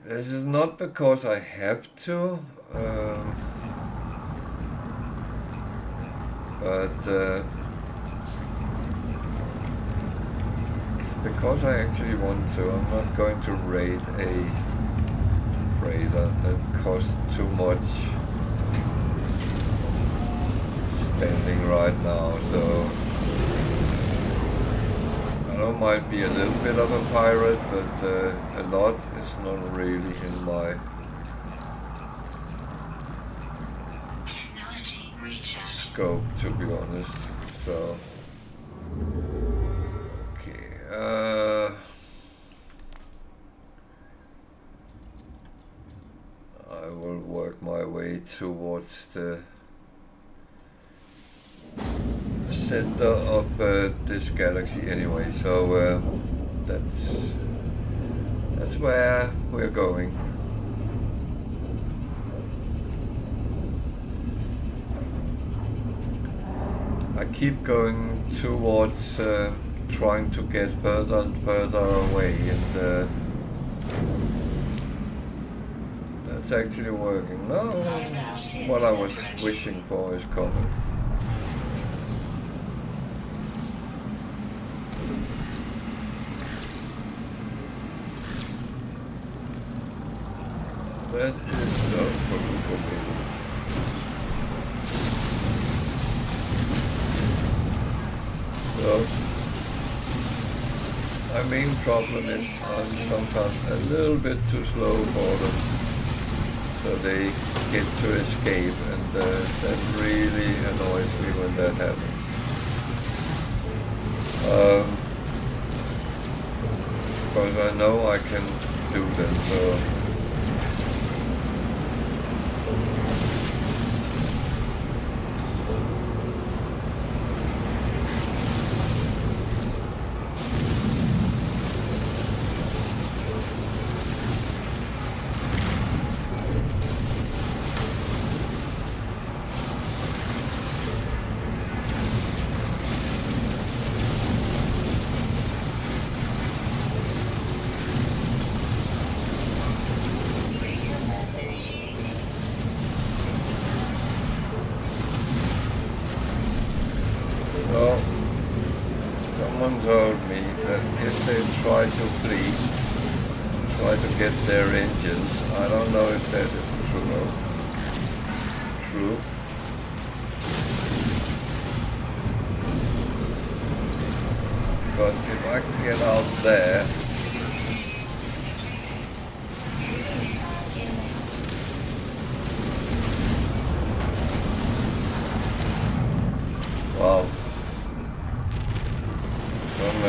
This is not because I have to, but it's because I actually want to. I'm not going to raid a freighter that costs too much spending right now, so I don't mind be a little bit of a pirate, but a lot is not really in my scope, to be honest. So, okay. I will work my way towards the center of this galaxy anyway, so that's where we're going. I keep going towards trying to get further and further away, and that's actually working. No, what I was wishing for is coming. That is so cool for me. So, my main problem is I'm sometimes a little bit too slow for them, so they get to escape, and that really annoys me when that happens. Because I know I can do them, so. Someone told me that if they try to get their engines, I don't know if that is true. But if I can get out there, well, some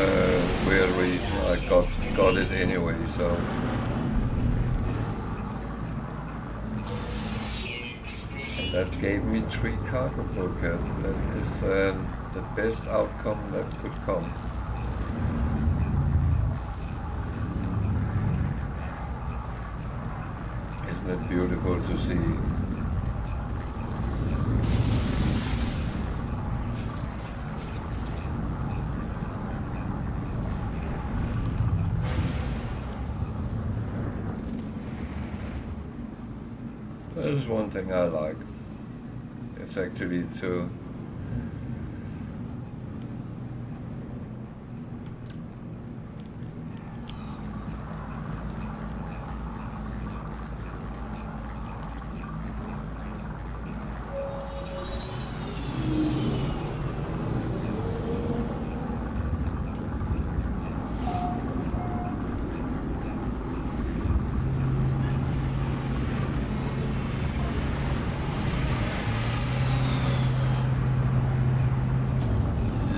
weird reason I got it anyway, so. And that gave me 3 cargo bulkheads. That is the best outcome that could come. Isn't it beautiful to see? That is one thing I like. It's actually to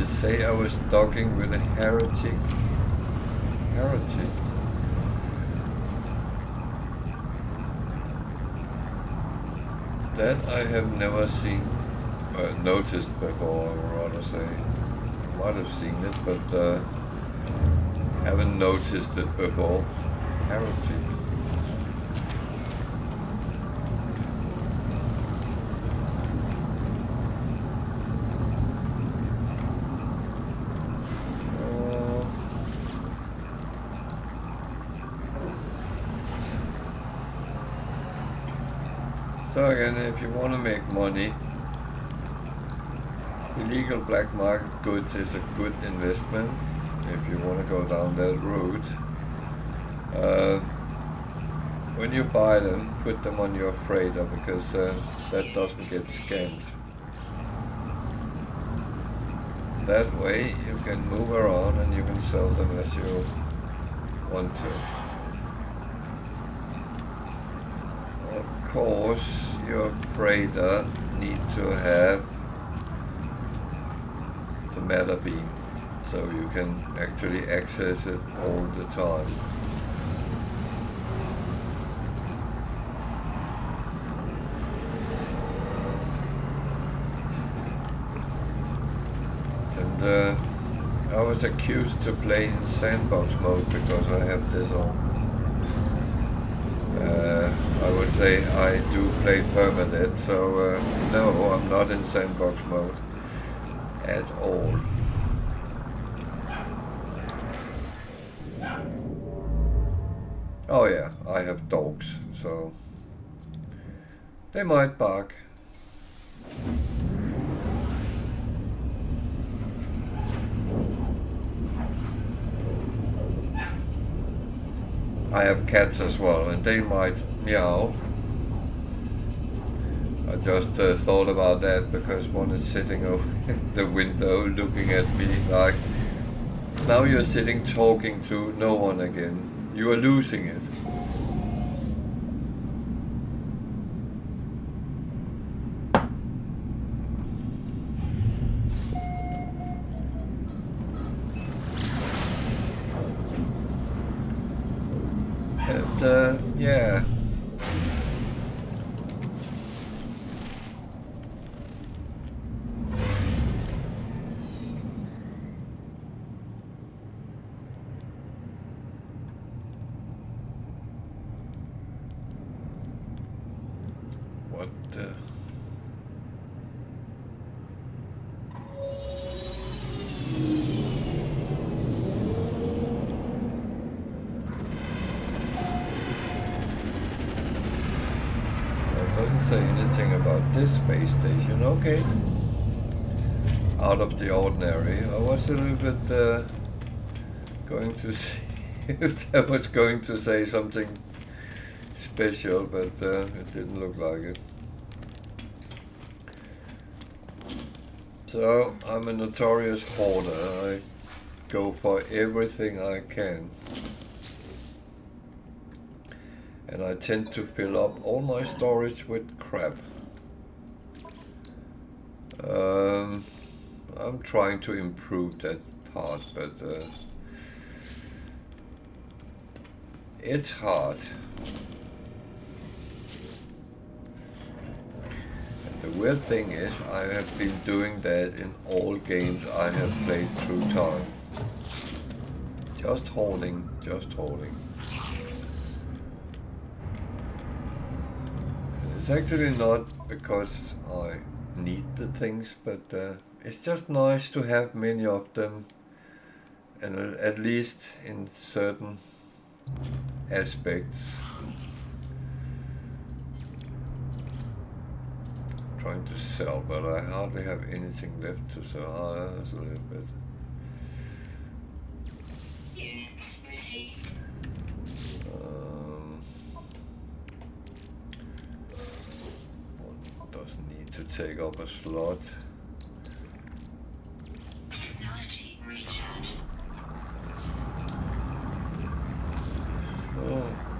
say I was talking with a heretic. That I have never seen, noticed before, or rather say. I might have seen it, but haven't noticed it before. Heretic. So again, if you want to make money, illegal black market goods is a good investment if you want to go down that route. When you buy them, put them on your freighter because that doesn't get scammed. That way you can move around and you can sell them as you want to. Of course, your freighter needs to have the matter beam so you can actually access it all the time. I was accused to play in sandbox mode because I have this on. I would say I do play Permadeath, so no, I'm not in sandbox mode at all. Oh yeah, I have dogs, so they might bark. I have cats as well, and they might meow. I just thought about that because one is sitting over the window looking at me like, now you're sitting talking to no one again. You are losing it. Yeah. What doesn't say anything about this space station. Okay. Out of the ordinary. I was a little bit going to see if I was going to say something special, but it didn't look like it. So I'm a notorious hoarder. I go for everything I can. And I tend to fill up all my storage with crap. I'm trying to improve that part, but it's hard. And the weird thing is, I have been doing that in all games I have played through time. Just holding, just holding. It's actually not because I need the things, but it's just nice to have many of them, and at least in certain aspects. Trying to sell, but I hardly have anything left to sell. Oh, that's a little bit. Take up a slot. Technology recharge. So,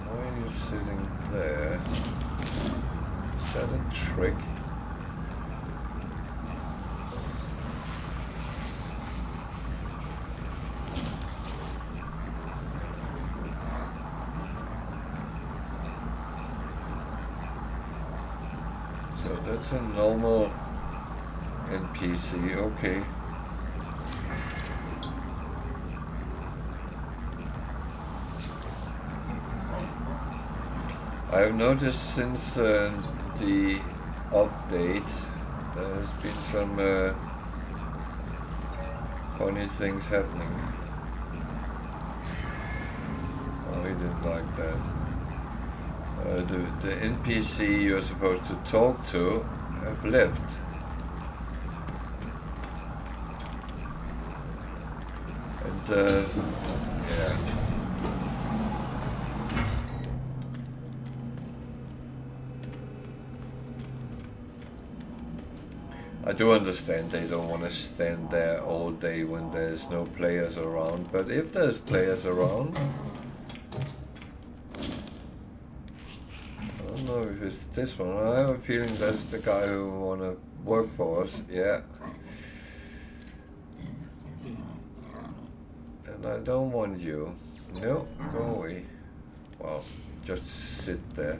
why are you sitting there? Is that a trick? That's a normal NPC, okay. I've noticed since the update there has been some funny things happening. Oh, he didn't like that. The NPC you're supposed to talk to have left. And yeah. I do understand they don't want to stand there all day when there's no players around, but if there's players around, I don't know if it's this one. I have a feeling that's the guy who want to work for us. Yeah. And I don't want you. No, go away. Well, just sit there.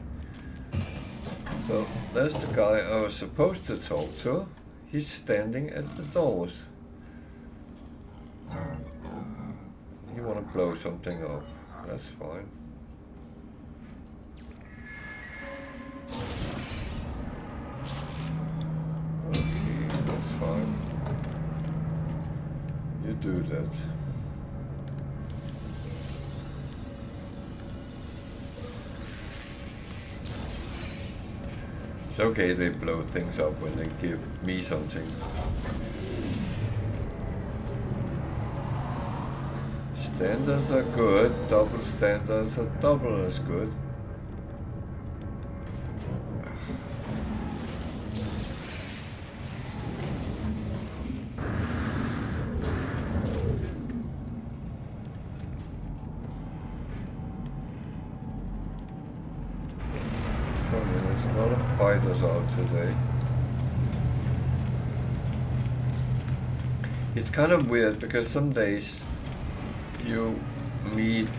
So there's the guy I was supposed to talk to. He's standing at the doors. You want to blow something up. That's fine. Okay, that's fine. You do that. It's okay they blow things up when they give me something. Standards are good, double standards are double as good. Fighters out today. It's kind of weird because some days you meet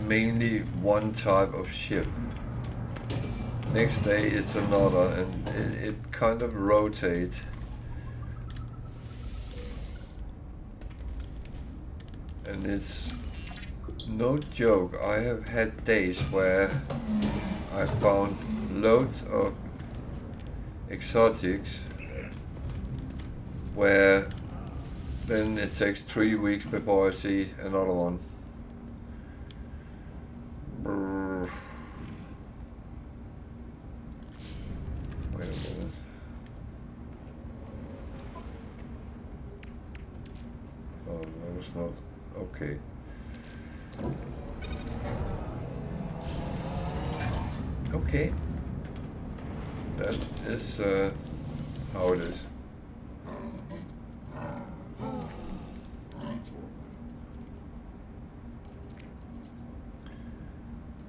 mainly one type of ship. Next day it's another, and it kind of rotates. And it's no joke. I have had days where I found loads of exotics where then it takes 3 weeks before I see another one. Brrr. Wait a minute. Oh, that was not okay. Okay. That is how it is.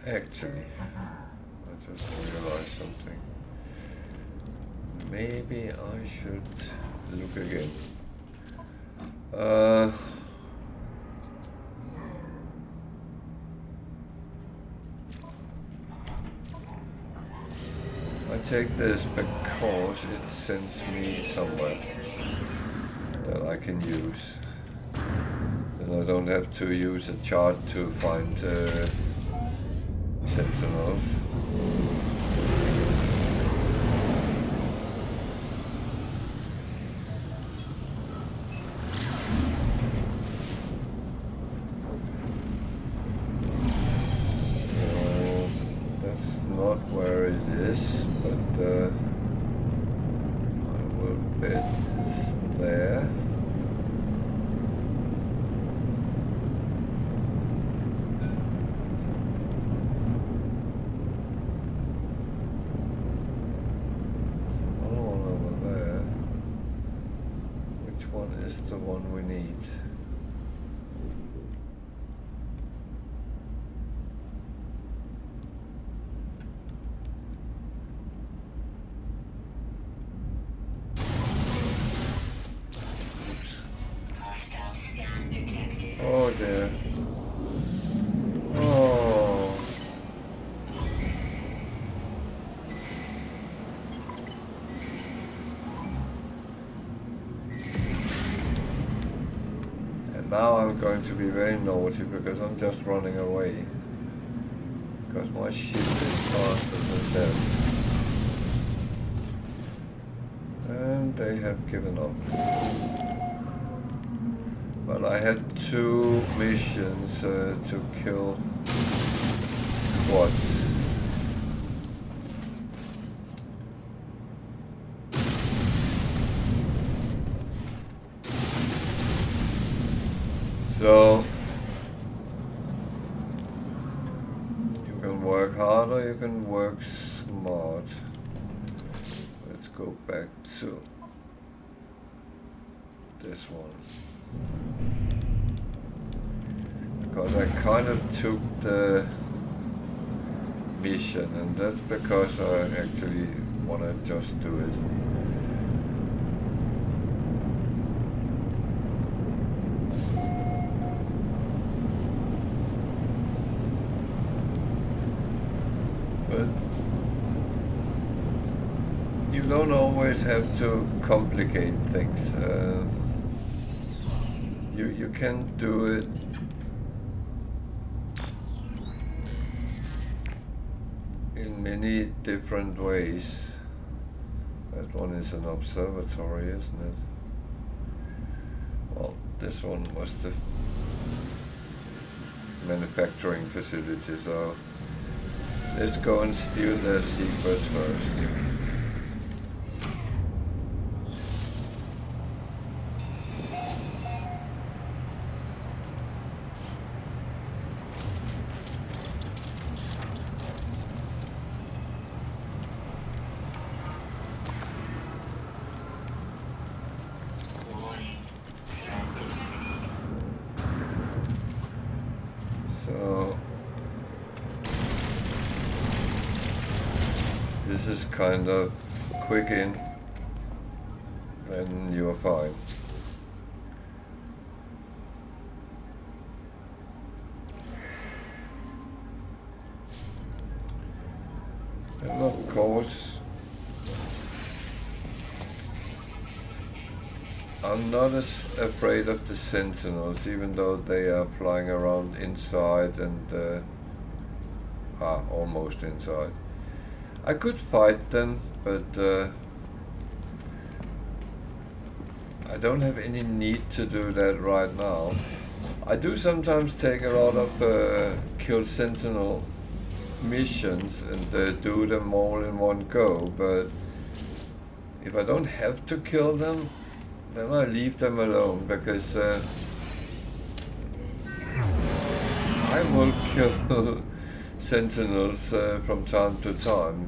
Actually, I just realized something. Maybe I should look again. I take this because it sends me somewhere that I can use. Then I don't have to use a chart to find sentinels. That's not where it is, but I will bet it's there. Is the one we need. Hostile scan detected. Oh dear. Oh. Now I'm going to be very naughty because I'm just running away. Because my ship is faster than them. And they have given up. But I had 2 missions to kill quads. You can work hard or you can work smart. Let's go back to this one. Because I kind of took the mission, and that's because I actually want to just do it. But you don't always have to complicate things. You can do it in many different ways. That one is an observatory, isn't it? Well, this one was the manufacturing facility, so let's go and steal their secrets first. This is kind of quick in, then you're fine. And of course, I'm not as afraid of the sentinels, even though they are flying around inside and almost inside. I could fight them, but I don't have any need to do that right now. I do sometimes take a lot of kill sentinel missions and do them all in one go, but if I don't have to kill them, then I leave them alone, because I will kill sentinels from time to time.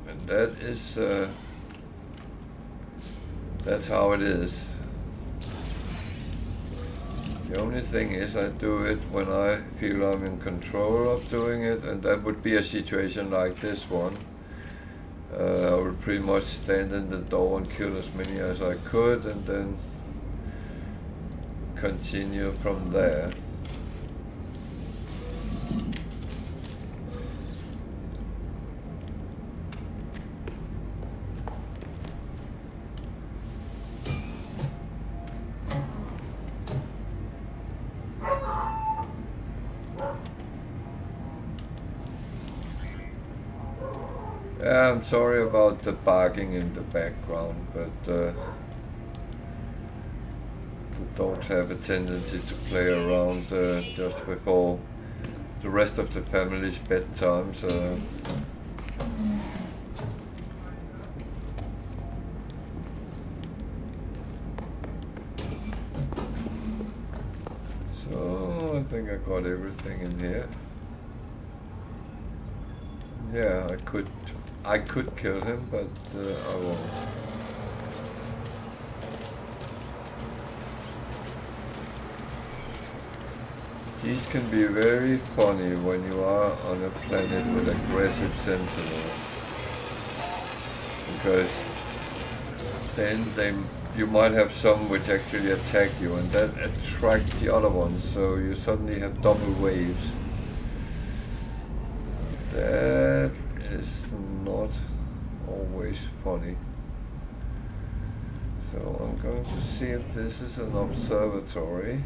And that is that's how it is. The only thing is, I do it when I feel I'm in control of doing it, and that would be a situation like this one. I would pretty much stand in the door and kill as many as I could, and then continue from there. Yeah, I'm sorry about the barking in the background, but the dogs have a tendency to play around just before the rest of the family's bedtime, so I think I got everything in here. Yeah, I could kill him, but I won't. These can be very funny when you are on a planet with aggressive sentinels, because then you might have some which actually attack you, and that attracts the other ones, so you suddenly have double waves. That is not always funny. So I'm going to see if this is an observatory,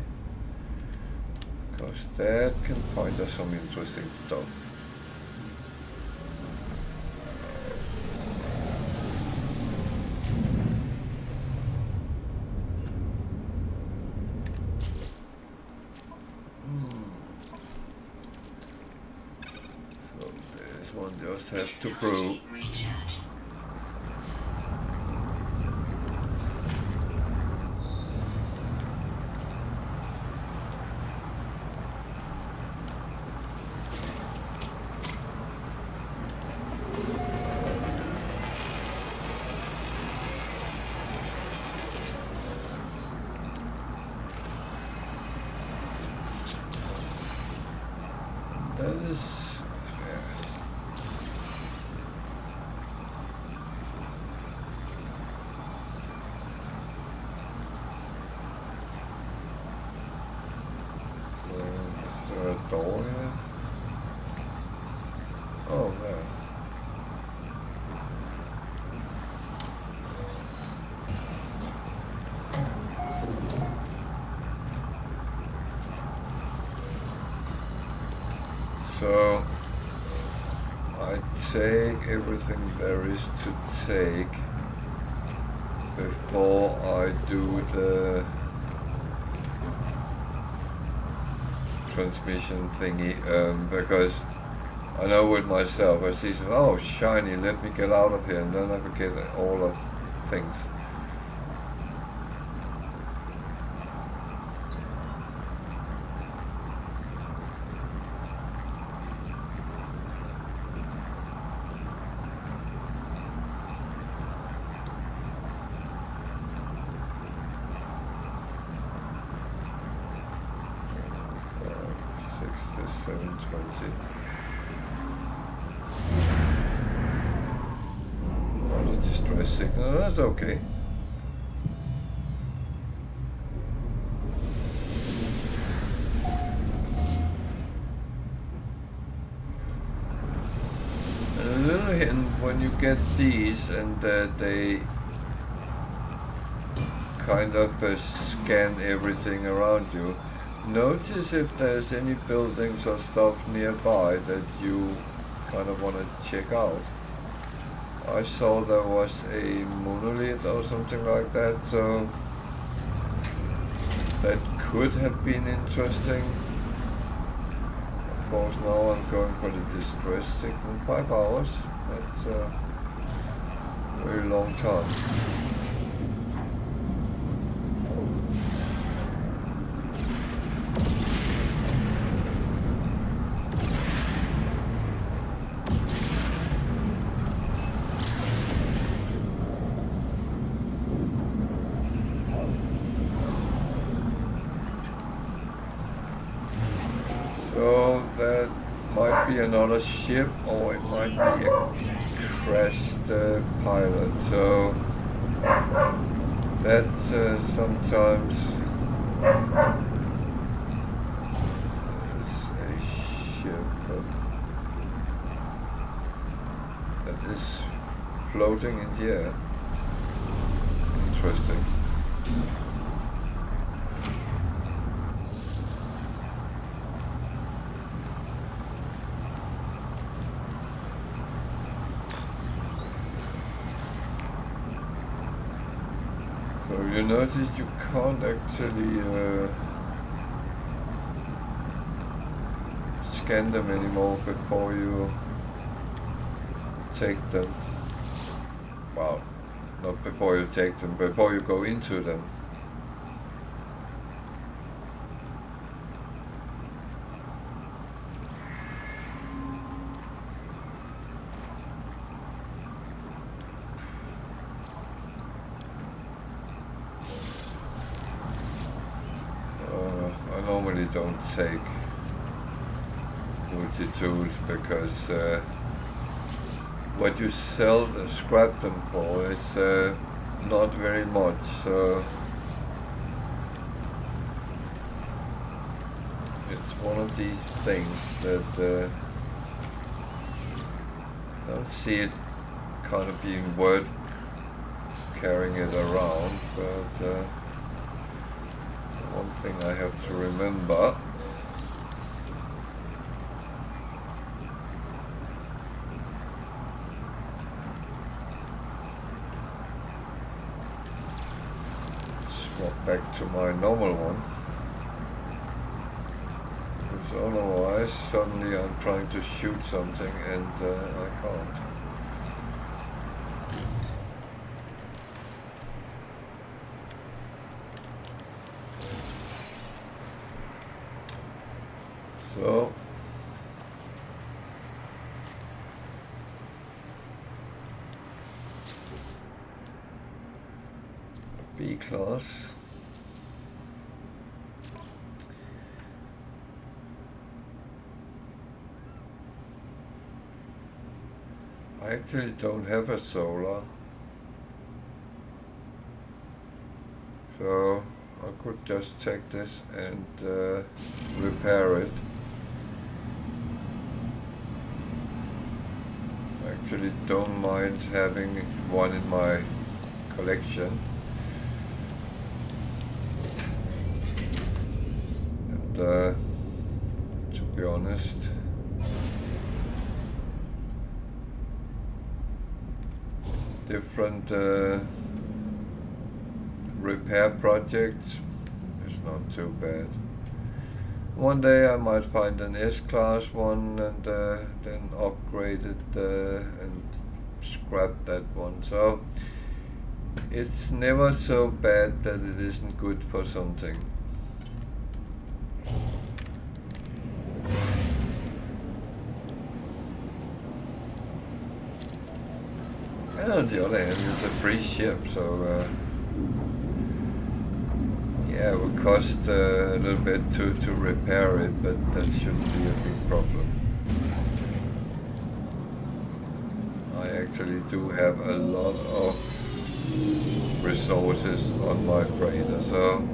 because that can find us some interesting stuff. So this one just has to prove. This, yeah. Is there a door here? Oh, there. So I take everything there is to take before I do the transmission thingy, because I know with myself, I see some, oh shiny, let me get out of here, and then I forget all of things. Signal, that's okay. And a little hint, when you get these and they kind of scan everything around you, notice if there's any buildings or stuff nearby that you kind of want to check out. I saw there was a monolith or something like that, so that could have been interesting. Of course, now I'm going for the distress signal. 5 hours, that's a very long time. So that might be another ship, or it might be a crashed pilot. So that's sometimes a ship, but that is floating in the air. Interesting. So you notice you can't actually scan them anymore before you take them. Well, not before you take them, before you go into them. I normally don't take multi-tools because what you sell and scrap them for is not very much, so it's one of these things that don't see it kind of being worth carrying it around, but one thing I have to remember swap back to my normal one, because otherwise suddenly I'm trying to shoot something and I can't. So B class. I actually don't have a solar, so I could just take this and repair it. I actually don't mind having one in my collection. And to be honest, different repair projects is not too bad. One day I might find an S-Class one and then upgrade it and scrap that one. So it's never so bad that it isn't good for something. And on the other hand, it's a free ship, so yeah, it will cost a little bit to repair it, but that shouldn't be a big problem. I actually do have a lot of resources on my freighter, so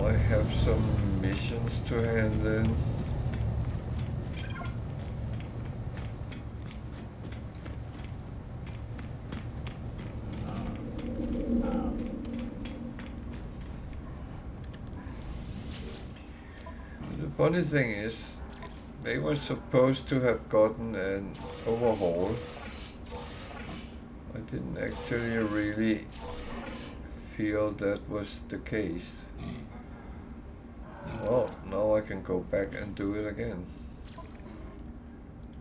I have some missions to hand in. Funny thing is, they were supposed to have gotten an overhaul. I didn't actually really feel that was the case. Well, now I can go back and do it again.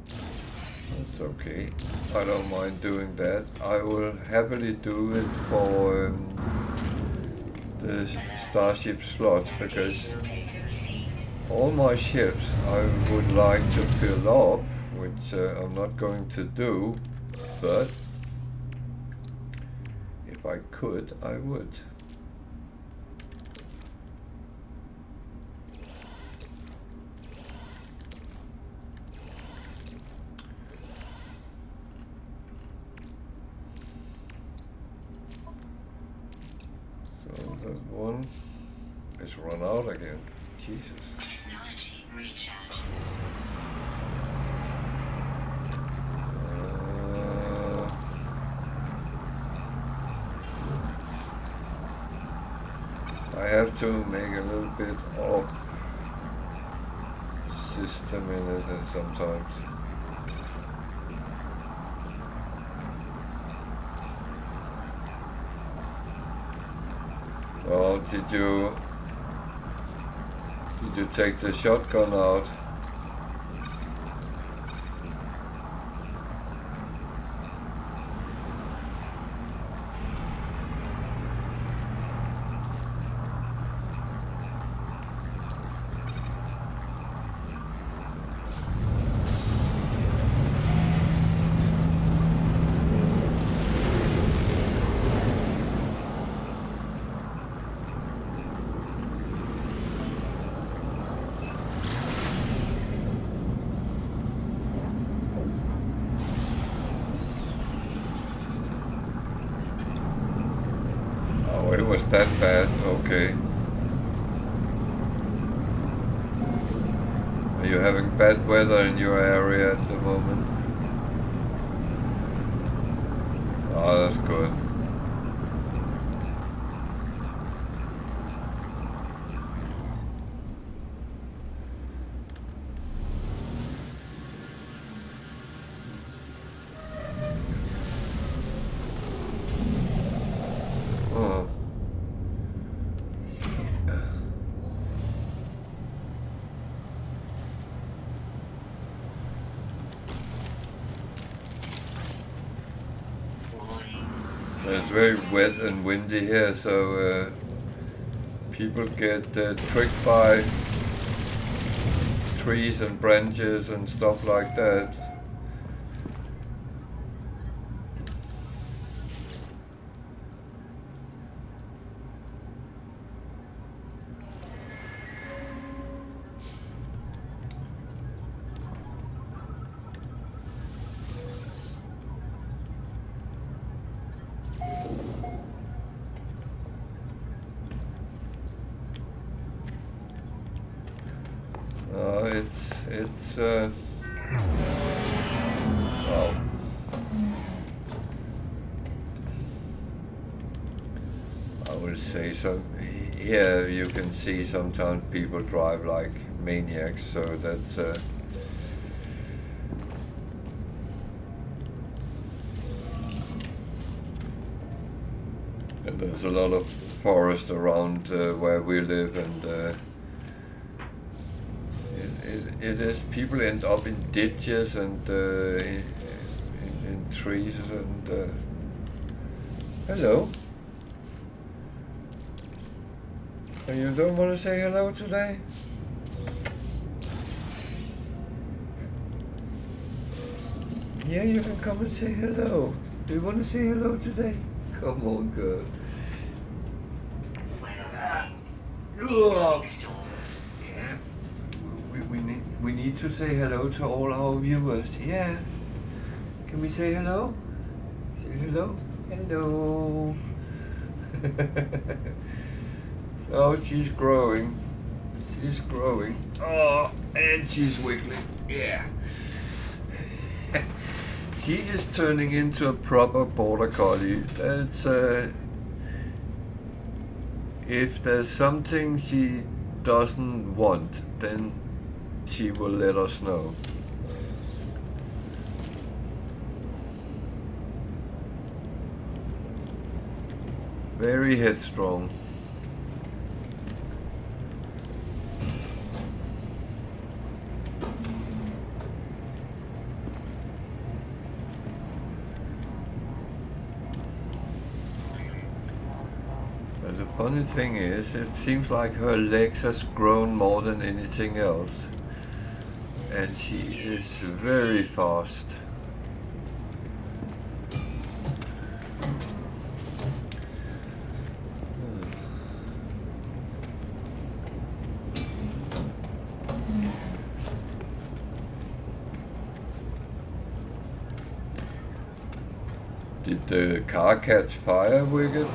That's okay. I don't mind doing that. I will happily do it for the starship slots, because all my ships I would like to fill up, which I'm not going to do, but if I could, I would. So that one is run out again. Jesus. I have to make a little bit of system in it, and sometimes well, did you take the shotgun out? It was that bad, okay. Are you having bad weather in your area at the moment? Oh, that's good. It's very wet and windy here, so people get tricked by trees and branches and stuff like that. well, I will say so. Here you can see sometimes people drive like maniacs, so that's and there's a lot of forest around where we live, and it is people end up in ditches and in trees and hello. Oh, you don't want to say hello today? Yeah, you can come and say hello. Do you want to say hello today? Come on, girl. Yeah. We need to say hello to all our viewers. Yeah. Can we say hello? Say hello. Hello. So she's growing. She's growing. Oh, and she's wiggling. Yeah. She is turning into a proper border collie. That's if there's something she doesn't want, then she will let us know. Very headstrong. The funny thing is, it seems like her legs has grown more than anything else, and she is very fast. Did the car catch fire, Wicked?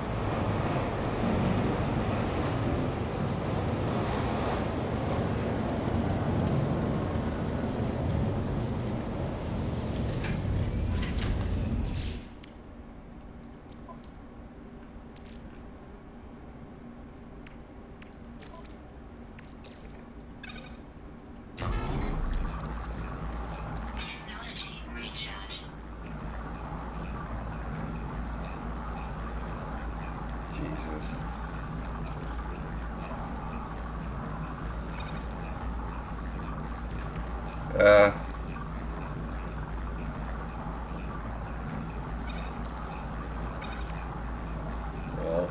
Well,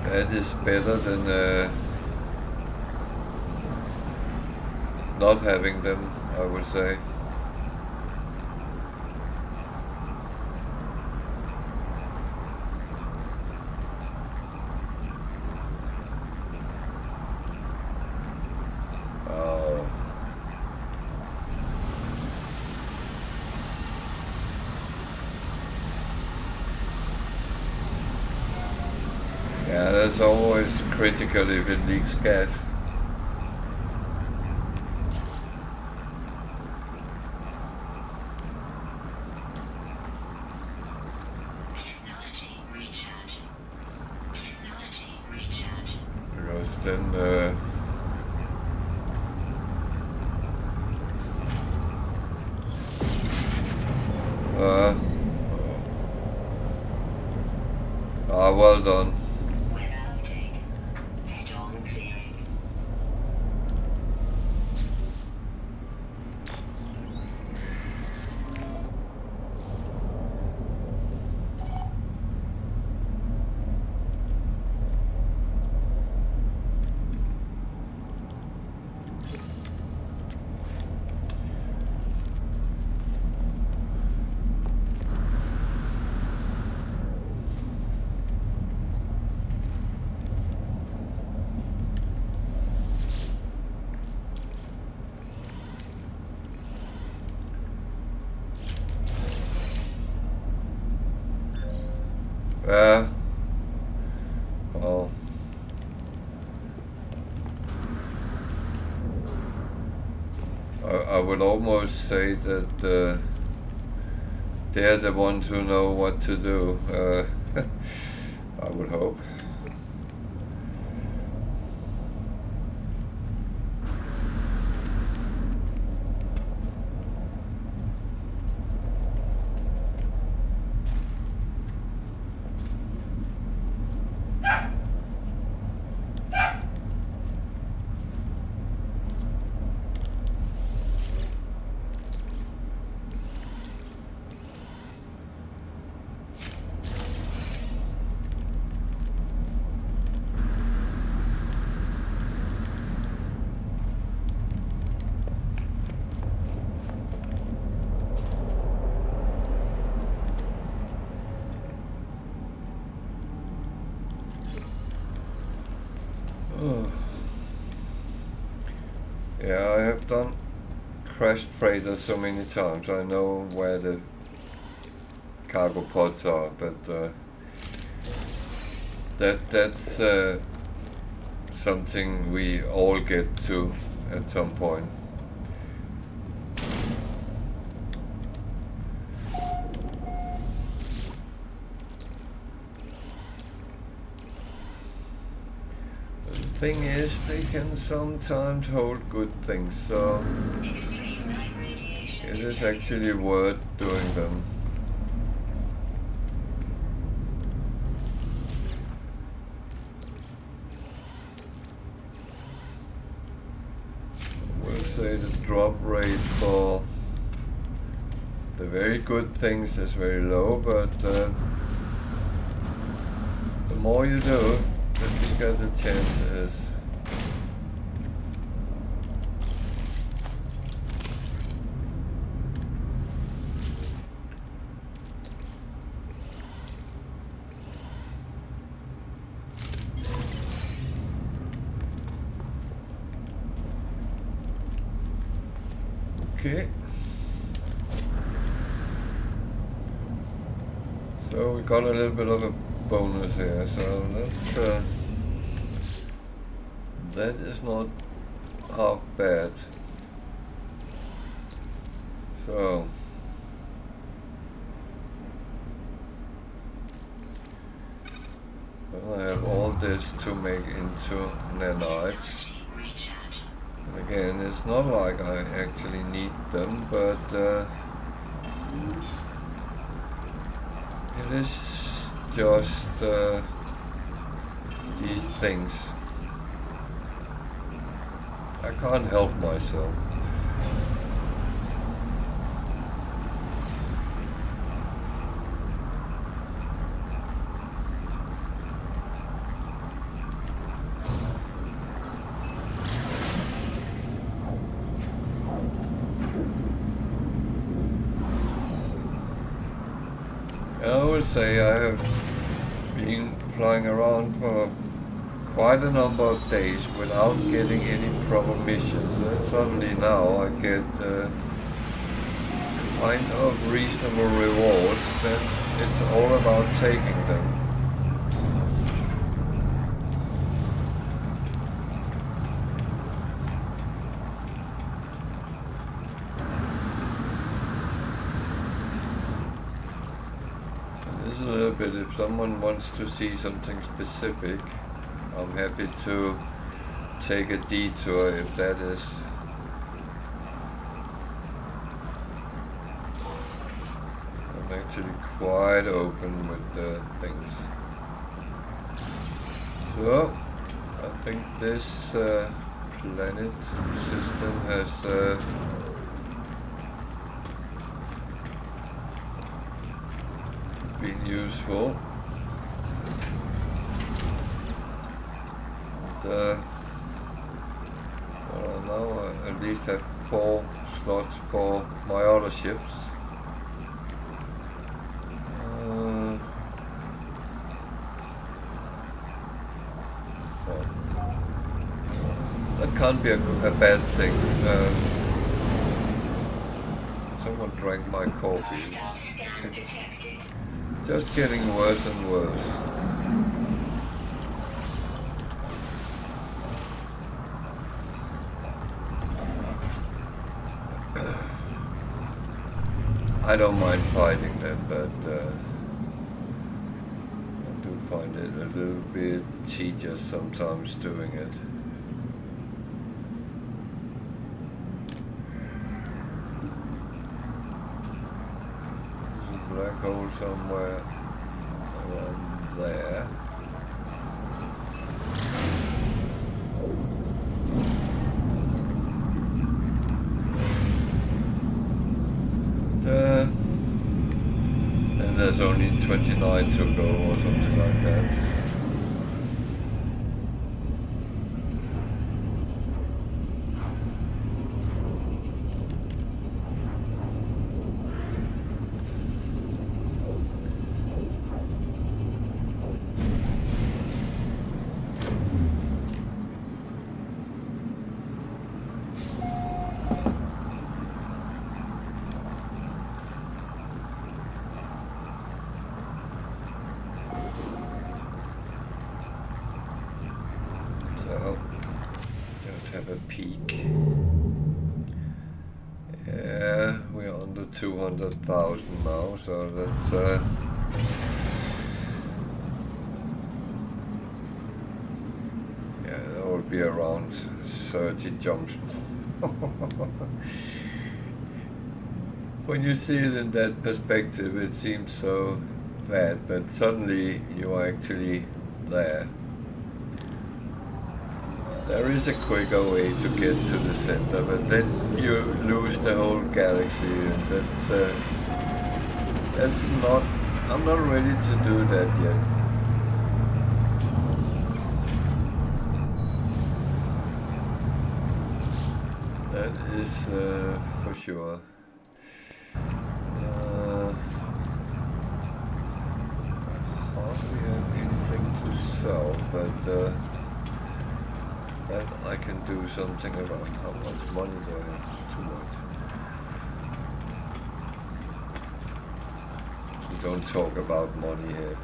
that is better than not having them, I would say. Yeah, that's always critical if it leaks gas. Technology recharge. Technology recharge. Because then well done. Weather update. Storm clearing. Well, I would almost say that they're the ones who know what to do. I would hope. Yeah, I have done crashed freighters so many times. I know where the cargo pods are, but that's something we all get to at some point. The thing is, they can sometimes hold good things, so it is actually worth doing them. We'll say the drop rate for the very good things is very low, but the more you do, the bigger the chance is. Okay. So we got a little bit of a bonus here, so that's that is not half bad. So well, I have all this to make into nanites. And again, it's not like I actually need them, but it is just these things. I can't help myself. I would say I have been flying around for quite a number of days without getting any proper missions, and suddenly now I get kind of reasonable rewards, then it's all about taking them. A little bit, if someone wants to see something specific, I'm happy to take a detour if that is. I'm actually quite open with the things. So I think this planet system has been useful. And, well, now I at least have 4 slots for my other ships. Well, that can't be a bad thing. Someone drank my coffee. Just getting worse and worse. I don't mind fighting them, but I do find it a little bit tedious sometimes doing it. There's a black hole somewhere around there. And there's only 29 to go or something like that. Peak. Yeah, we're under 200,000 now, so that's yeah, that would be around 30 jumps. When you see it in that perspective, it seems so bad, but suddenly you are actually there. There is a quicker way to get to the center, but then you lose the whole galaxy, and that's not. I'm not ready to do that yet. That is for sure. I hardly have anything to sell, but. That I can do something about. How much money do I have? Too much. We don't talk about money here.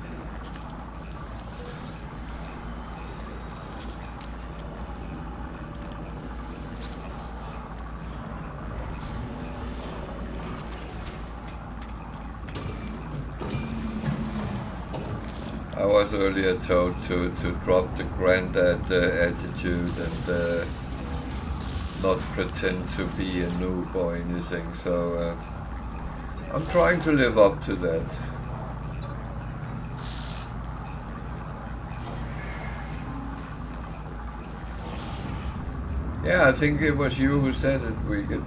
I was earlier told to drop the granddad attitude and not pretend to be a noob or anything, so I'm trying to live up to that. Yeah, I think it was you who said it, Wicked.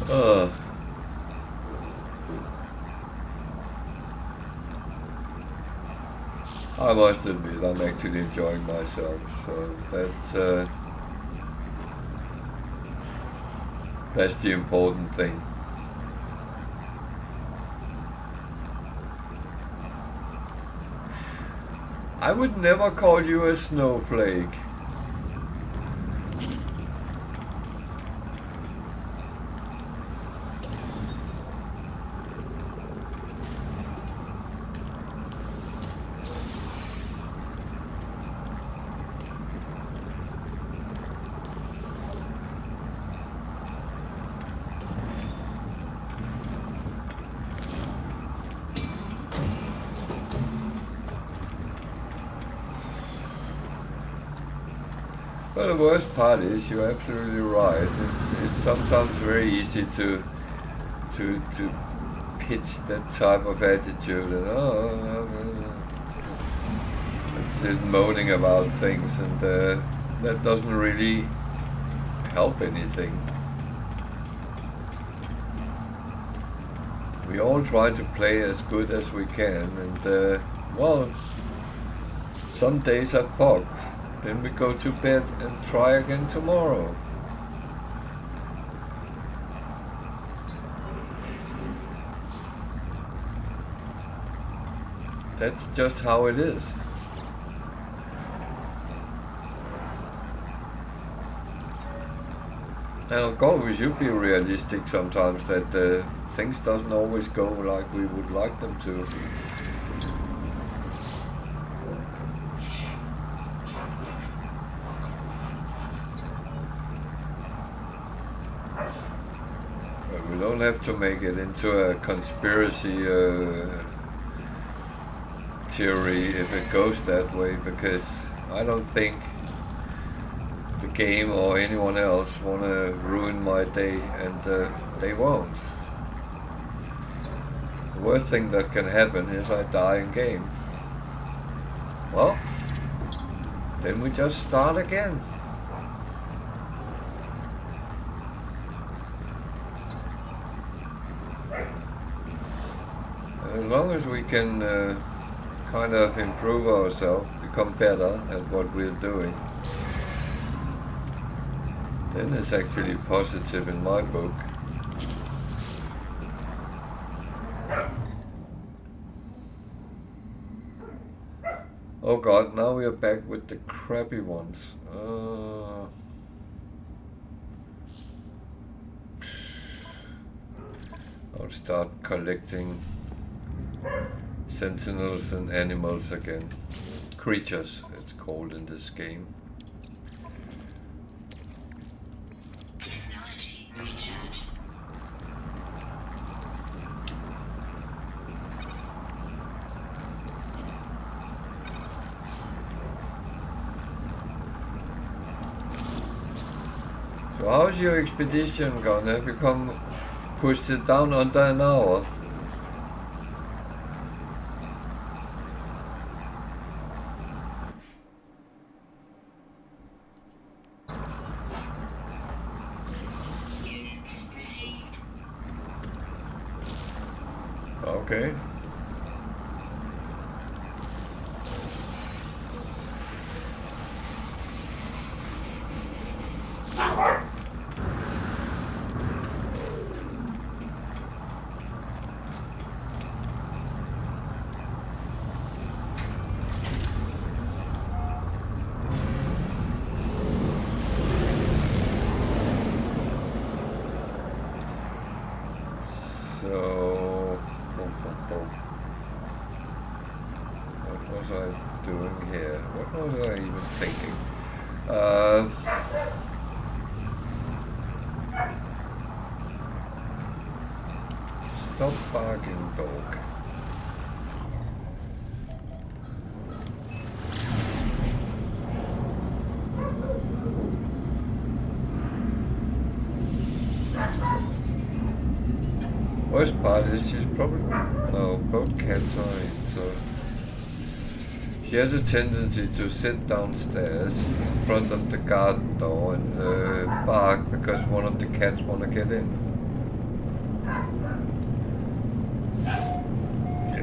Oh. I must admit, I'm actually enjoying myself, so that's the important thing. I would never call you a snowflake. Well, the worst part is, you're absolutely right. It's sometimes very easy to pitch that type of attitude, and it's moaning about things, and that doesn't really help anything. We all try to play as good as we can, and well, some days are fucked. Then we go to bed and try again tomorrow. That's just how it is. And of course, we should be realistic sometimes that things doesn't always go like we would like them to. don't have to make it into a conspiracy theory if it goes that way, because I don't think the game or anyone else want to ruin my day, and they won't. The worst thing that can happen is I die in game. Well, then we just start again. As long as we can kind of improve ourselves, become better at what we're doing, then it's actually positive in my book. Oh god, now we are back with the crappy ones. I'll start collecting sentinels and animals again. Creatures, it's called in this game. Technology recharge. So how's your expedition gone? Have you pushed it down under an hour? Units received. Okay. So, what was I doing here? What was I even thinking? Stop barking, dog. Worst part is she's probably, no, both cats are in, so she has a tendency to sit downstairs in front of the garden door and bark because one of the cats want to get in.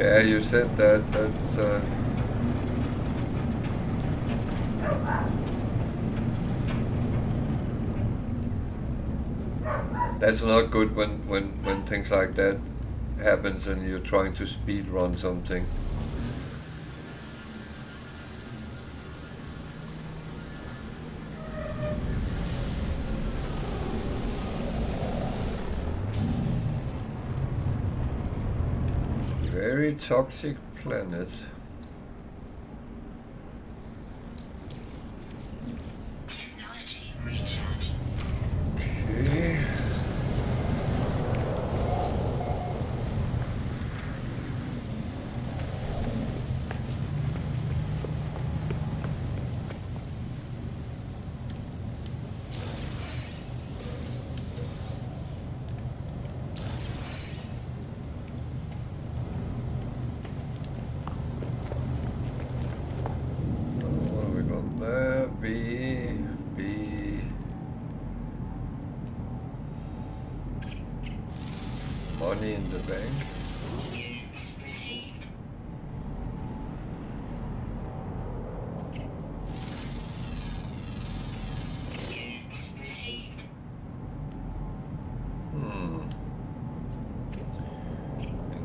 Yeah, you said that, that's not good when things like that happens and you're trying to speed run something. Very toxic planet. Technology recharge. Okay. Money in the bank. Units received. Units received.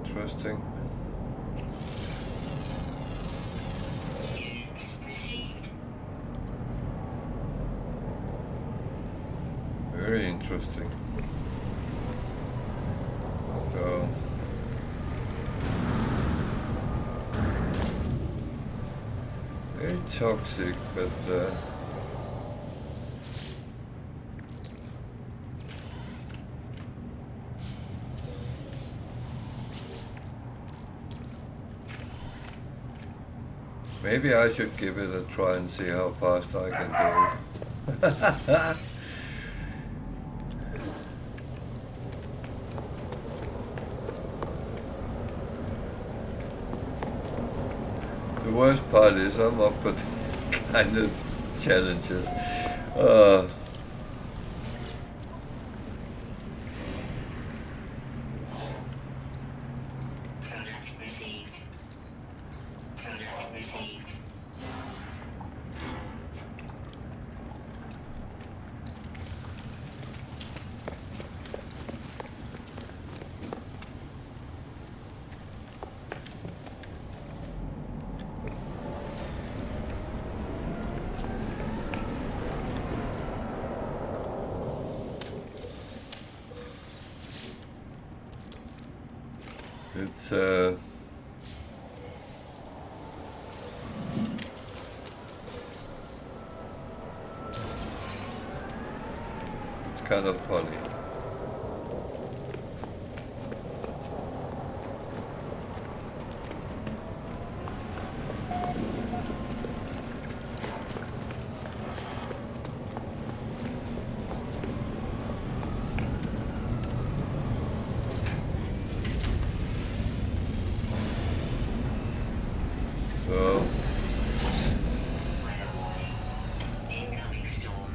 Interesting. Units received. Very interesting. So very toxic, but Maybe I should give it a try and see how fast I can do it. The worst part is I'm up for these kind of challenges. Product received. Product received. It's kind of funny. So, Weather warning. Incoming storm.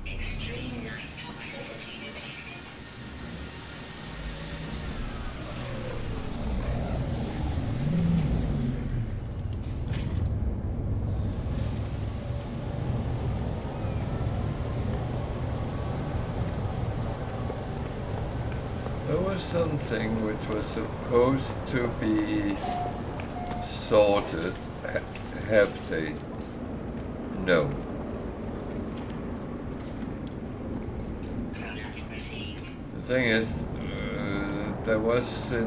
Extreme night toxicity detected. there was something which was supposed to be sorted. Have they? No. Product received. The thing is, there was a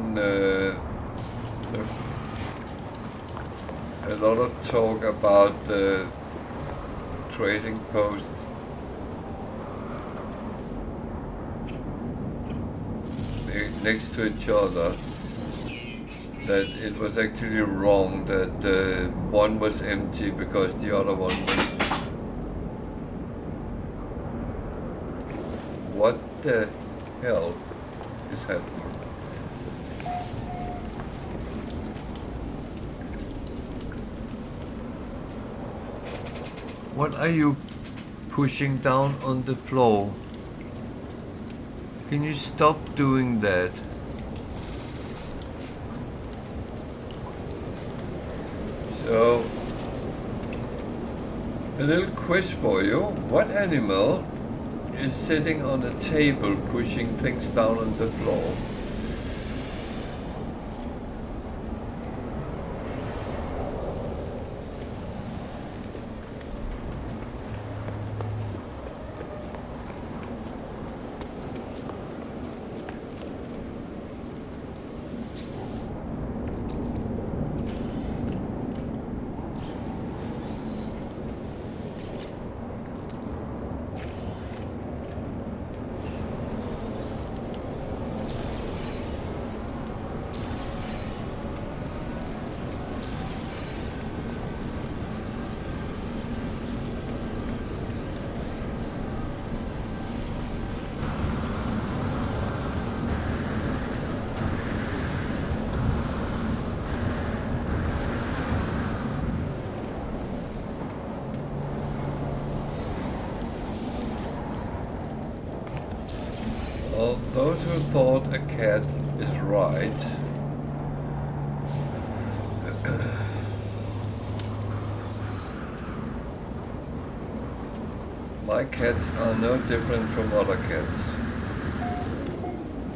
lot of talk about the trading posts next to each other, that it was actually wrong that one was empty because the other one was. What the hell is happening? What are you pushing down on the floor? Can you stop doing that? So, a little quiz for you. What animal is sitting on a table pushing things down on the floor? Well, those who thought a cat is right my cats are no different from other cats.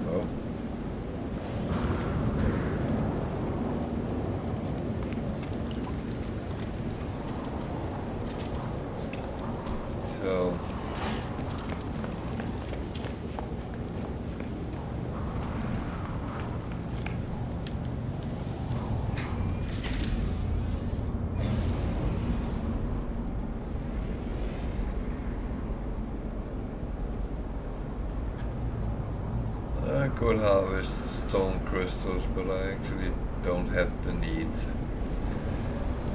No. So good harvests. stone crystals, but I actually don't have the need.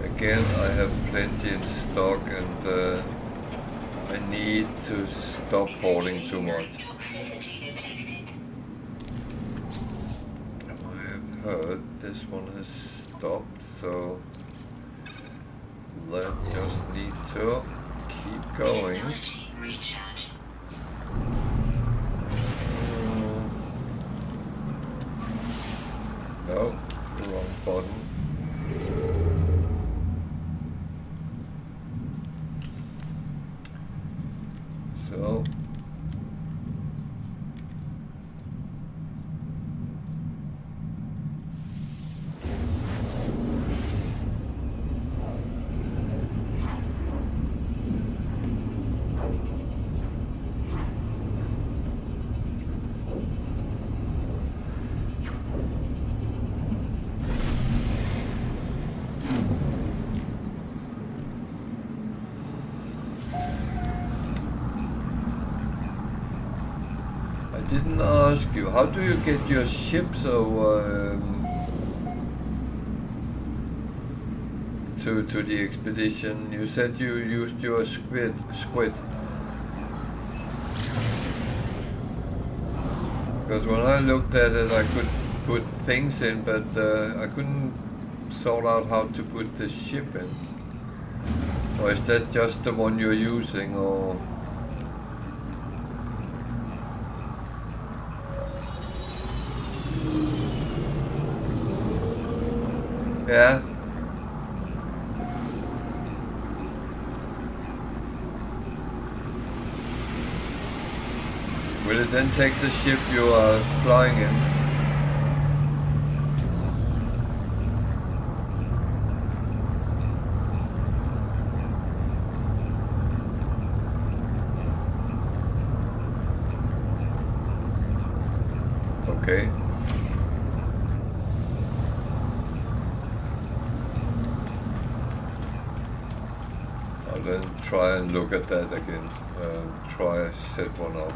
Again, I have plenty in stock, and I need to stop hoarding too much. Toxicity detected. I have heard this one has stopped, so that just need to keep going. Technology recharge. No, wrong button. So I didn't ask you, how do you get your ship so to the expedition? You said you used your squid. Because when I looked at it, I could put things in, but I couldn't sort out how to put the ship in. Or is that just the one you're using, or? Yeah. Will it then take the ship you are flying in? Okay. I'll then try and look at that again. Try set one up.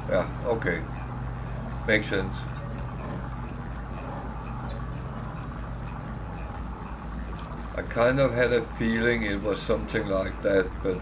Yeah, okay. Makes sense. I kind of had a feeling it was something like that, but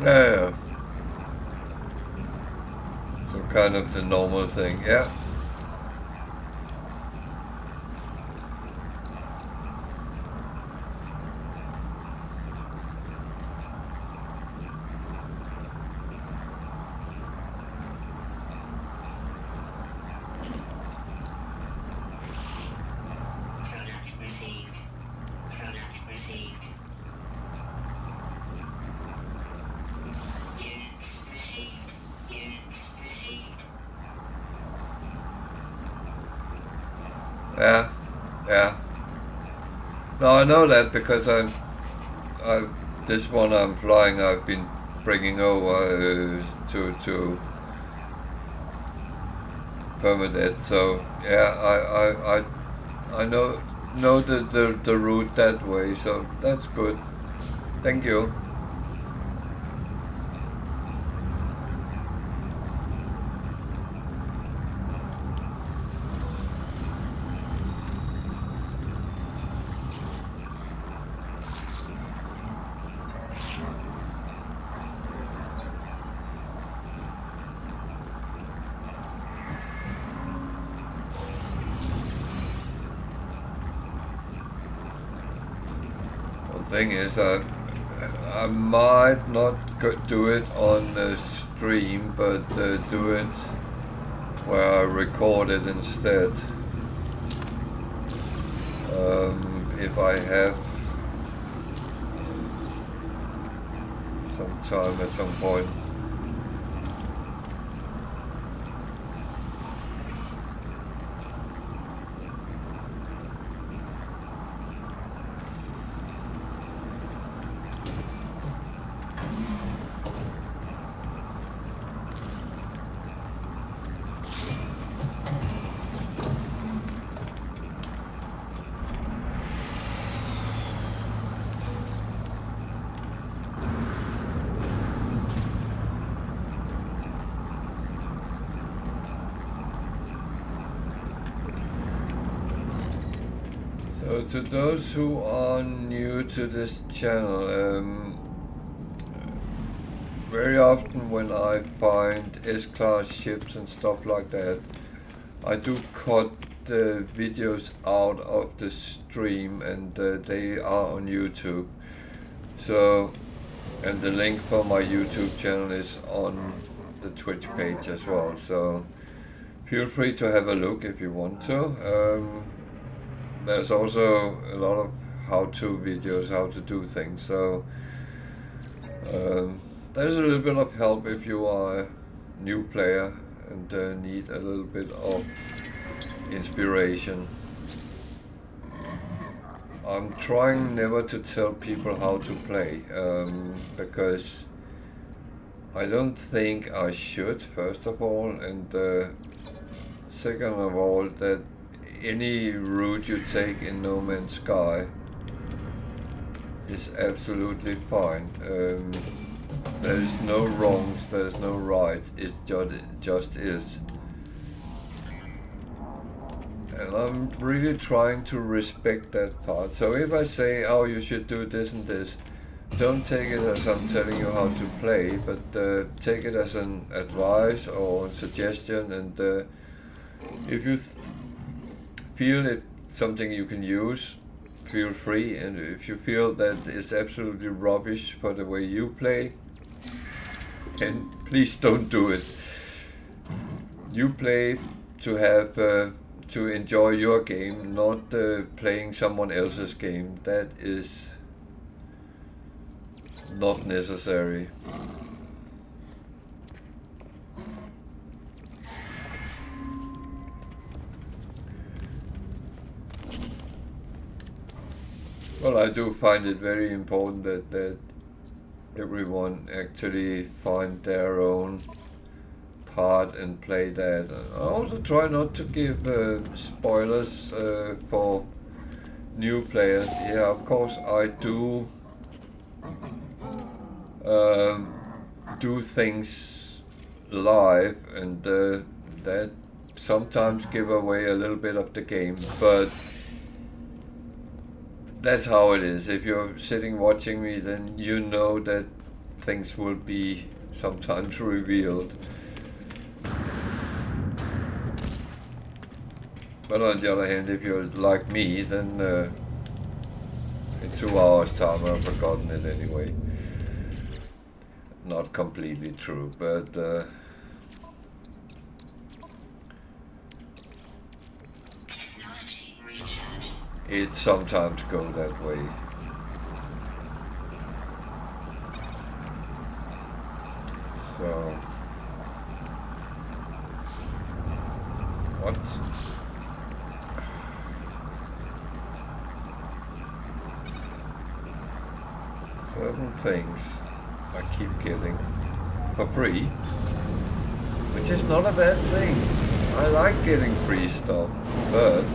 yeah. So kind of the normal thing, yeah. Product received. Product received. Units received. Units received. Yeah, yeah. No, I know that because this one I'm flying, I've been bringing over to Permadeath. So yeah, I know the route that way. So that's good. Thank you. Thing is, I might not do it on the stream, but do it where I record it instead. If I have some time at some point. So to those who are new to this channel, very often when I find S-class ships and stuff like that, I do cut the videos out of the stream, and they are on YouTube. So, and the link for my YouTube channel is on the Twitch page as well. So feel free to have a look if you want to. There's also a lot of how-to videos, how to do things. So there's a little bit of help if you are a new player and need a little bit of inspiration. I'm trying never to tell people how to play, because I don't think I should, first of all, and second of all, that any route you take in No Man's Sky is absolutely fine. There is no wrongs, there is no rights, it just is. And I'm really trying to respect that part. So if I say, oh, you should do this and this, don't take it as I'm telling you how to play, but take it as an advice or suggestion, and if you feel it's something you can use, feel free, and if you feel that it's absolutely rubbish for the way you play, then please don't do it. You play to have to enjoy your game, not playing someone else's game. That is not necessary. Well, I do find it very important that everyone actually find their own part and play that. I also try not to give spoilers for new players. Yeah, of course I do do things live, and that sometimes give away a little bit of the game, but that's how it is. If you're sitting watching me, then you know that things will be sometimes revealed. But on the other hand, if you're like me, then in 2 hours time I've forgotten it anyway. Not completely true, but it sometimes goes that way. So, what? Certain things I keep getting for free, which is not a bad thing. I like getting free stuff, but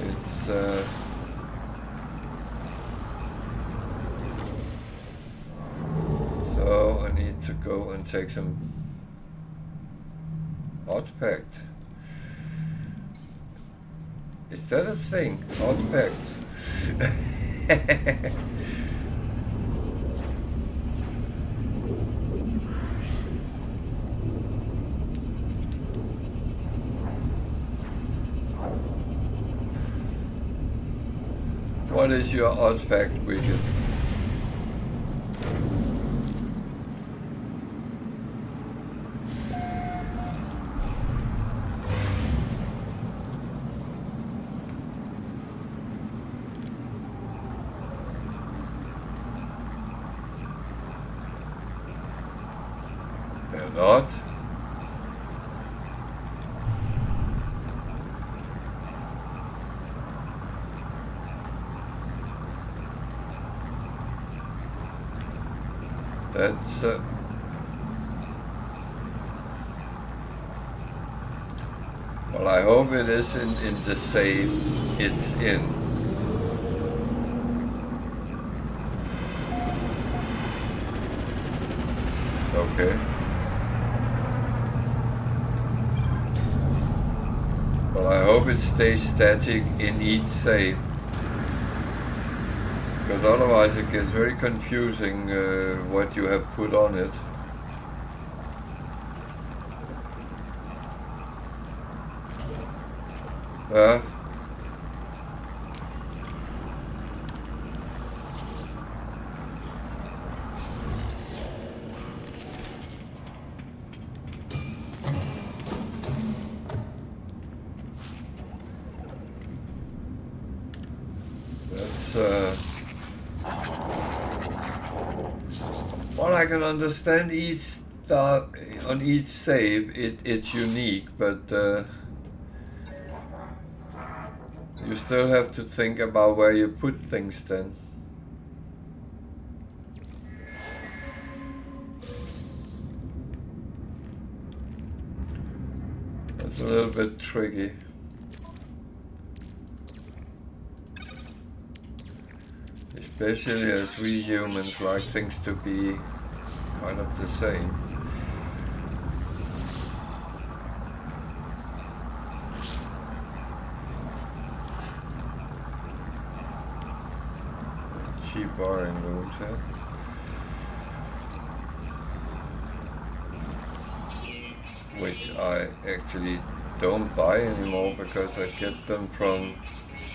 it's so I need to go and take some artifact. Is that a thing? Artifacts. What is your odd fact, Wicked? They're not. That's well, I hope it is in the save it's in. Okay. Well, I hope it stays static in each save. Because otherwise it gets very confusing what you have put on it. That's well, I can understand each star on each save it's unique, but you still have to think about where you put things then. That's a little bit tricky. Especially as we humans like things to be kind of the same. Cheap borrowing rooms, yeah. Which I actually don't buy anymore because I get them from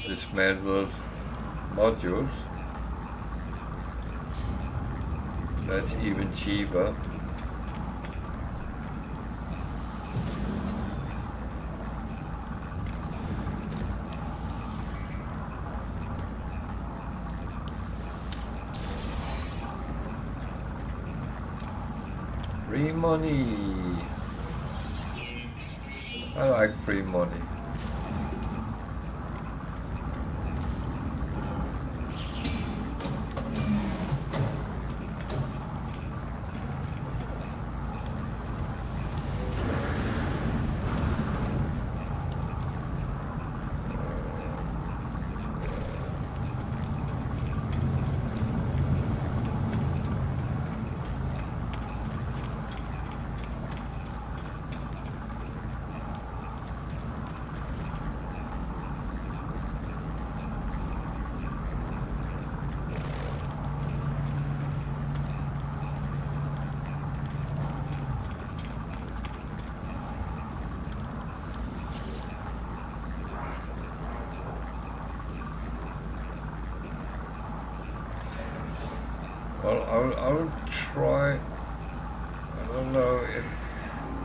dismantled modules. That's even cheaper. Free money. I like free money. Well, I'll try. I don't know. It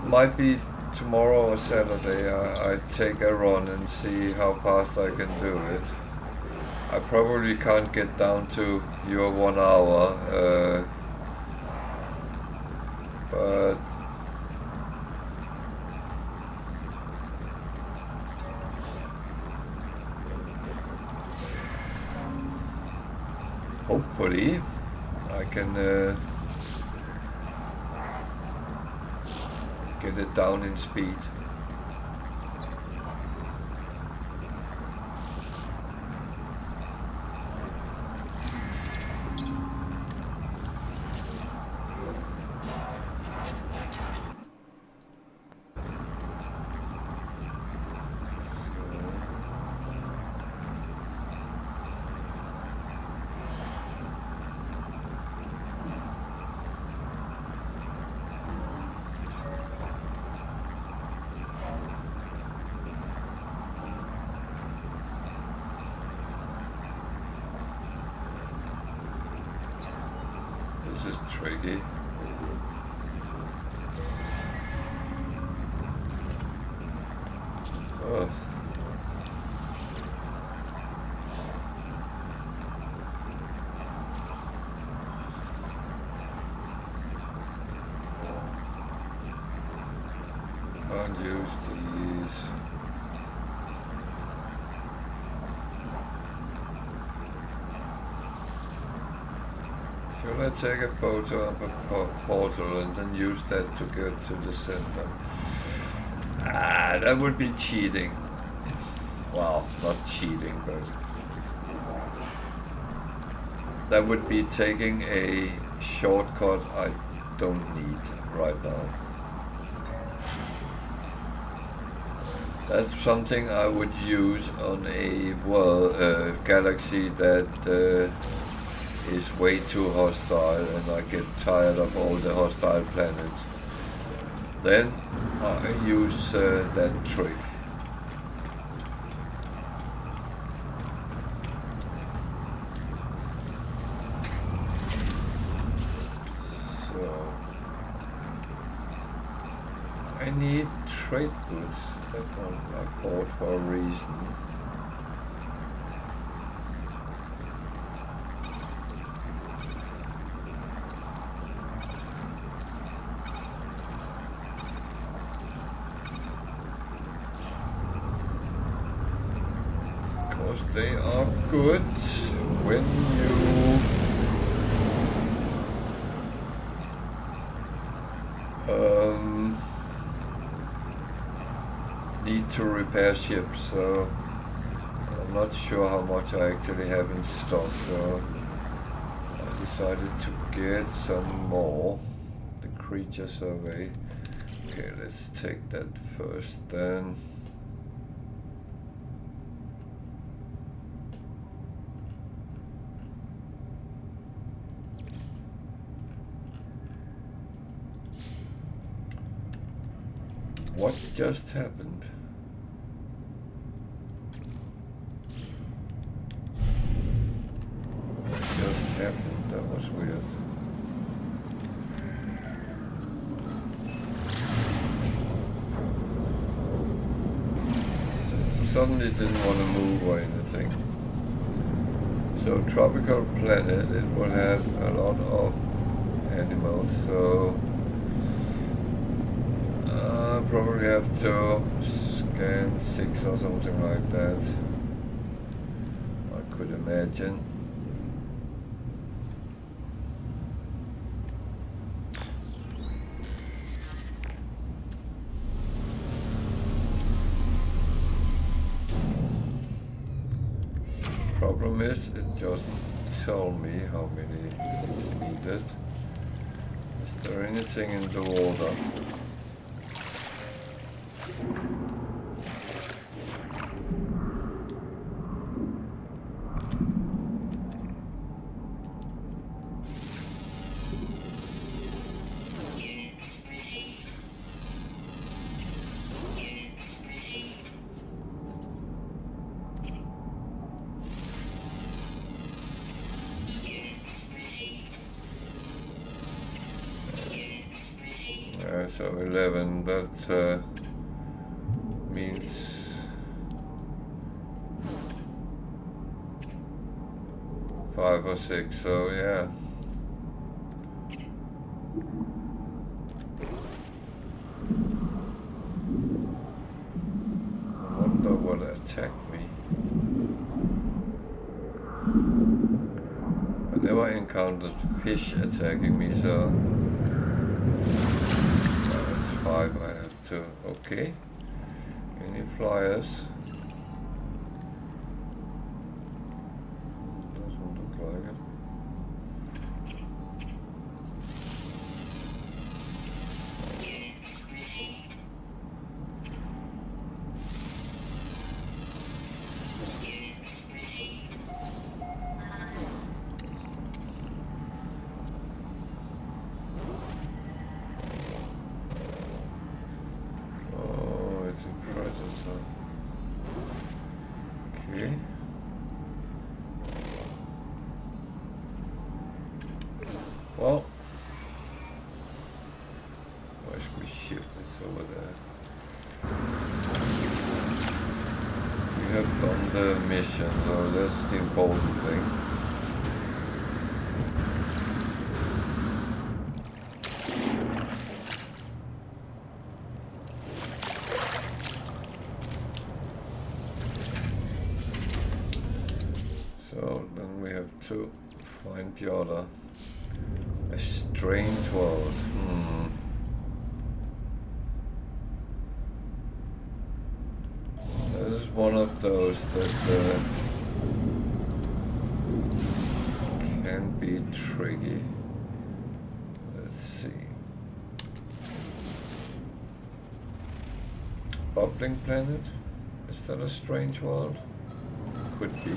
might be tomorrow or Saturday. I take a run and see how fast I can do it. I probably can't get down to your 1 hour, but hopefully I can get it down in speed. This is tricky. Oh. Can't use these. Should I take a photo of a portal and then use that to get to the center? Ah, that would be cheating. Well, not cheating, but that would be taking a shortcut I don't need right now. That's something I would use on a galaxy that is way too hostile and I get tired of all the hostile planets. Then I use that trick. So I need trade goods. That one I bought for a reason. Because they are good when you need to repair ships, so I'm not sure how much I actually have in stock, so I decided to get some more. The creature survey. Okay, let's take that first then. What just happened? What just happened? That was weird. Suddenly didn't want to move or anything. So tropical planet, it will have a lot of animals, so probably have to scan 6 or something like that. I could imagine. Problem is, it doesn't tell me how many is needed. Is there anything in the water? So 11, that means 5 or 6, so yeah. I wonder what attacked me. I never encountered fish attacking me, so 5 I have to. Okay. Any flyers? Doesn't look like it. Okay. Well, have done the mission, so that's the important thing. So then we have to find the other. A strange world. This is one of those that can be tricky. Let's see. Bubbling planet? Is that a strange world? Could be.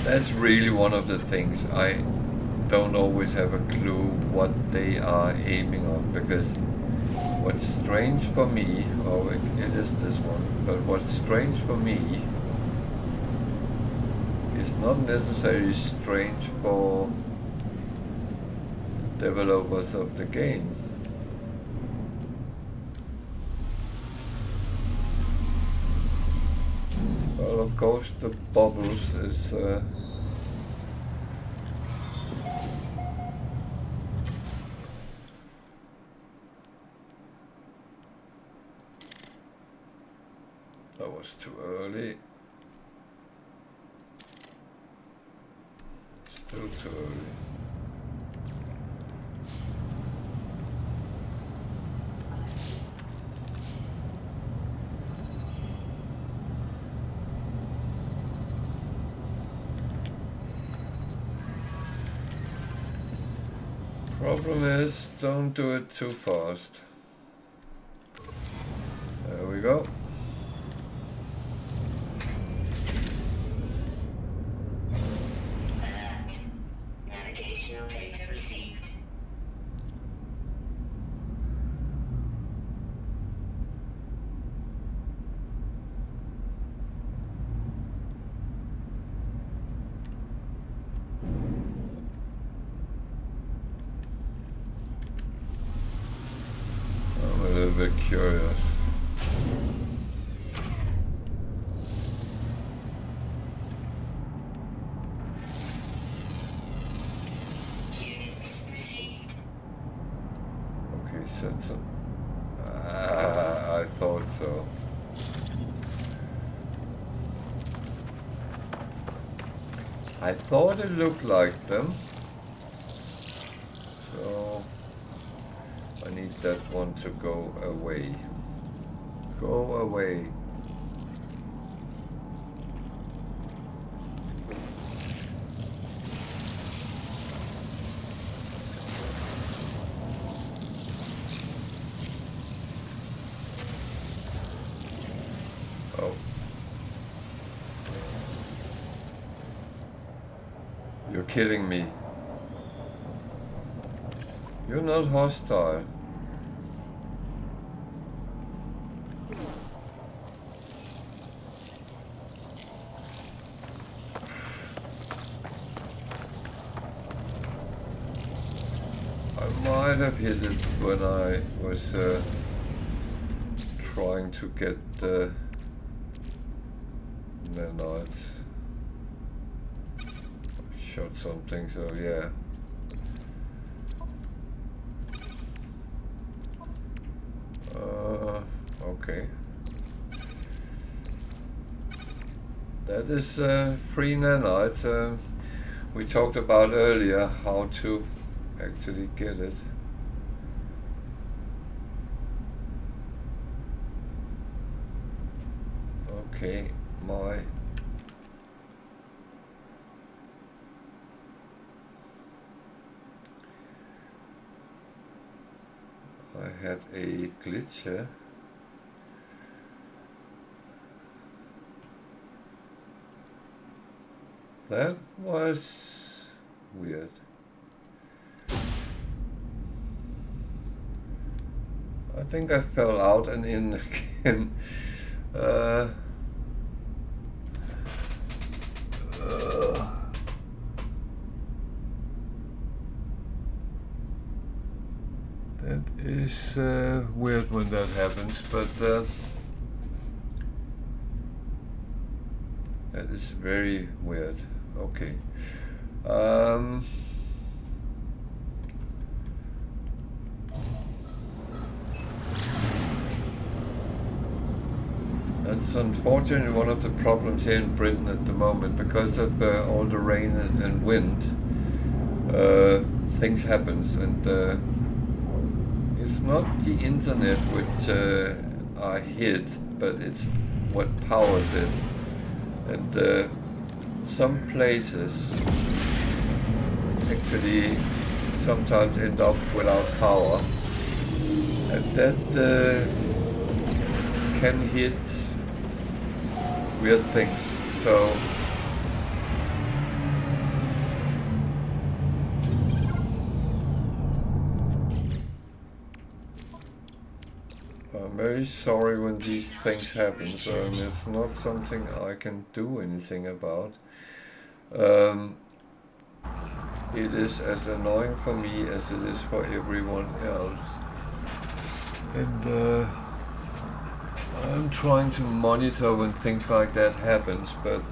That's really one of the things. I don't always have a clue what they are aiming on, because what's strange for me, oh it is this one, but what's strange for me is not necessarily strange for developers of the game. Well, of course the bubbles is that was too early. Still too early. Problem is, don't do it too fast. There we go. Alert. Navigational data received. I'm a little bit curious. Units received. Okay, set some. I thought so. I thought it looked like them. So I need that one to go away. Go away. Oh. You're kidding me. You're not hostile. I might have hit it when I was trying to get the nanites. Shot something, so yeah. Okay. That is free nanites. We talked about earlier how to actually get it. Okay, I had a glitch here. That was weird. I think I fell out and in again. is weird when that happens, but that is very weird. Okay. That's unfortunately one of the problems here in Britain at the moment, because of all the rain and wind. Things happens, and it's not the internet which are hit, but it's what powers it. And some places actually sometimes end up without power, and that can hit weird things. So I'm very sorry when these things happen, so it's not something I can do anything about. It is as annoying for me as it is for everyone else. And I'm trying to monitor when things like that happens, but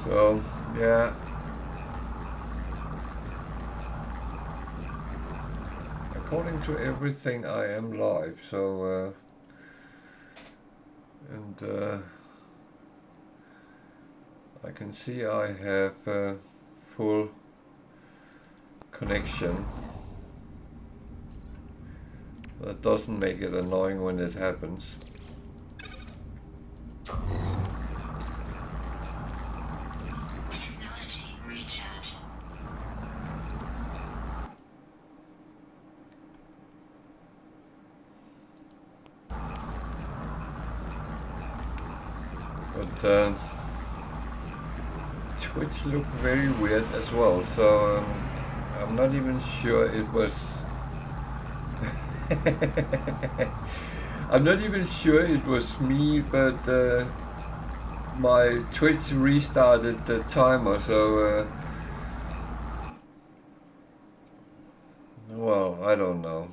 so, yeah. According to everything, I am live, so, and I can see I have full connection. That doesn't make it annoying when it happens. But Twitch looked very weird as well, so I'm not even sure it was I'm not even sure it was me, but my Twitch restarted the timer, so well, I don't know.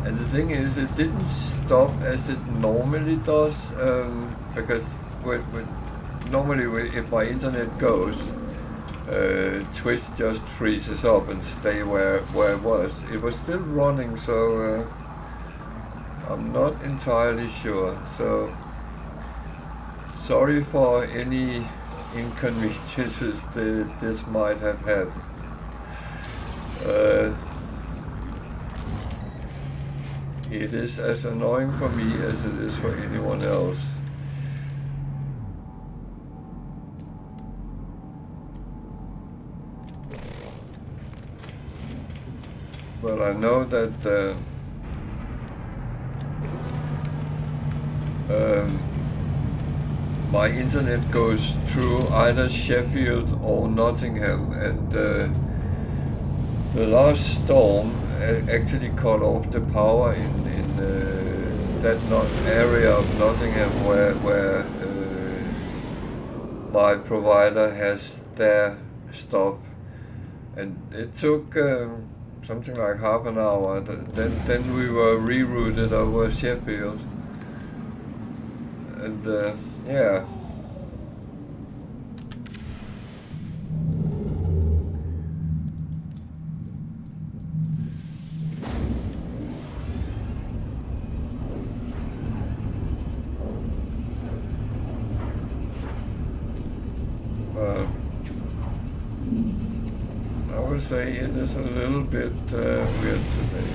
And the thing is, it didn't stop as it normally does, because normally if my internet goes, Twitch just freezes up and stay where it was. It was still running, so I'm not entirely sure. So sorry for any inconveniences that this might have had. It is as annoying for me as it is for anyone else. Well, I know that my internet goes through either Sheffield or Nottingham, and the last storm actually cut off the power in that area of Nottingham where my provider has their stuff, and it took something like half an hour. Then we were rerouted over Sheffield, and yeah. I would say it is a little bit weird today.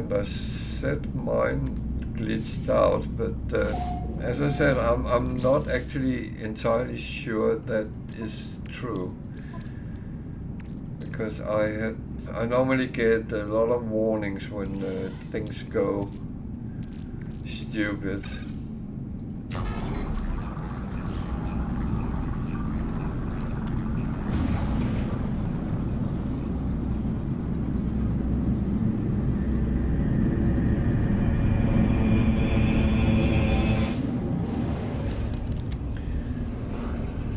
and I said mine glitched out, but as I said, I'm not actually entirely sure that is true, because I normally get a lot of warnings when things go stupid.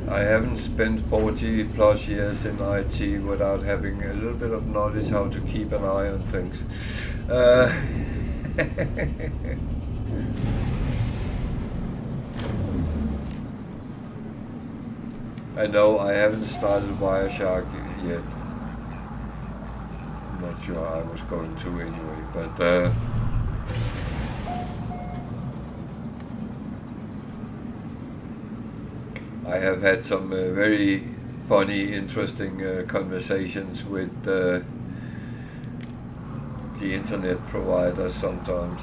I haven't spent 40 plus years in IT without having a little bit of knowledge how to keep an eye on things. I know I haven't started Wireshark yet. I'm not sure I was going to anyway, but I have had some very funny, interesting conversations with the internet providers sometimes.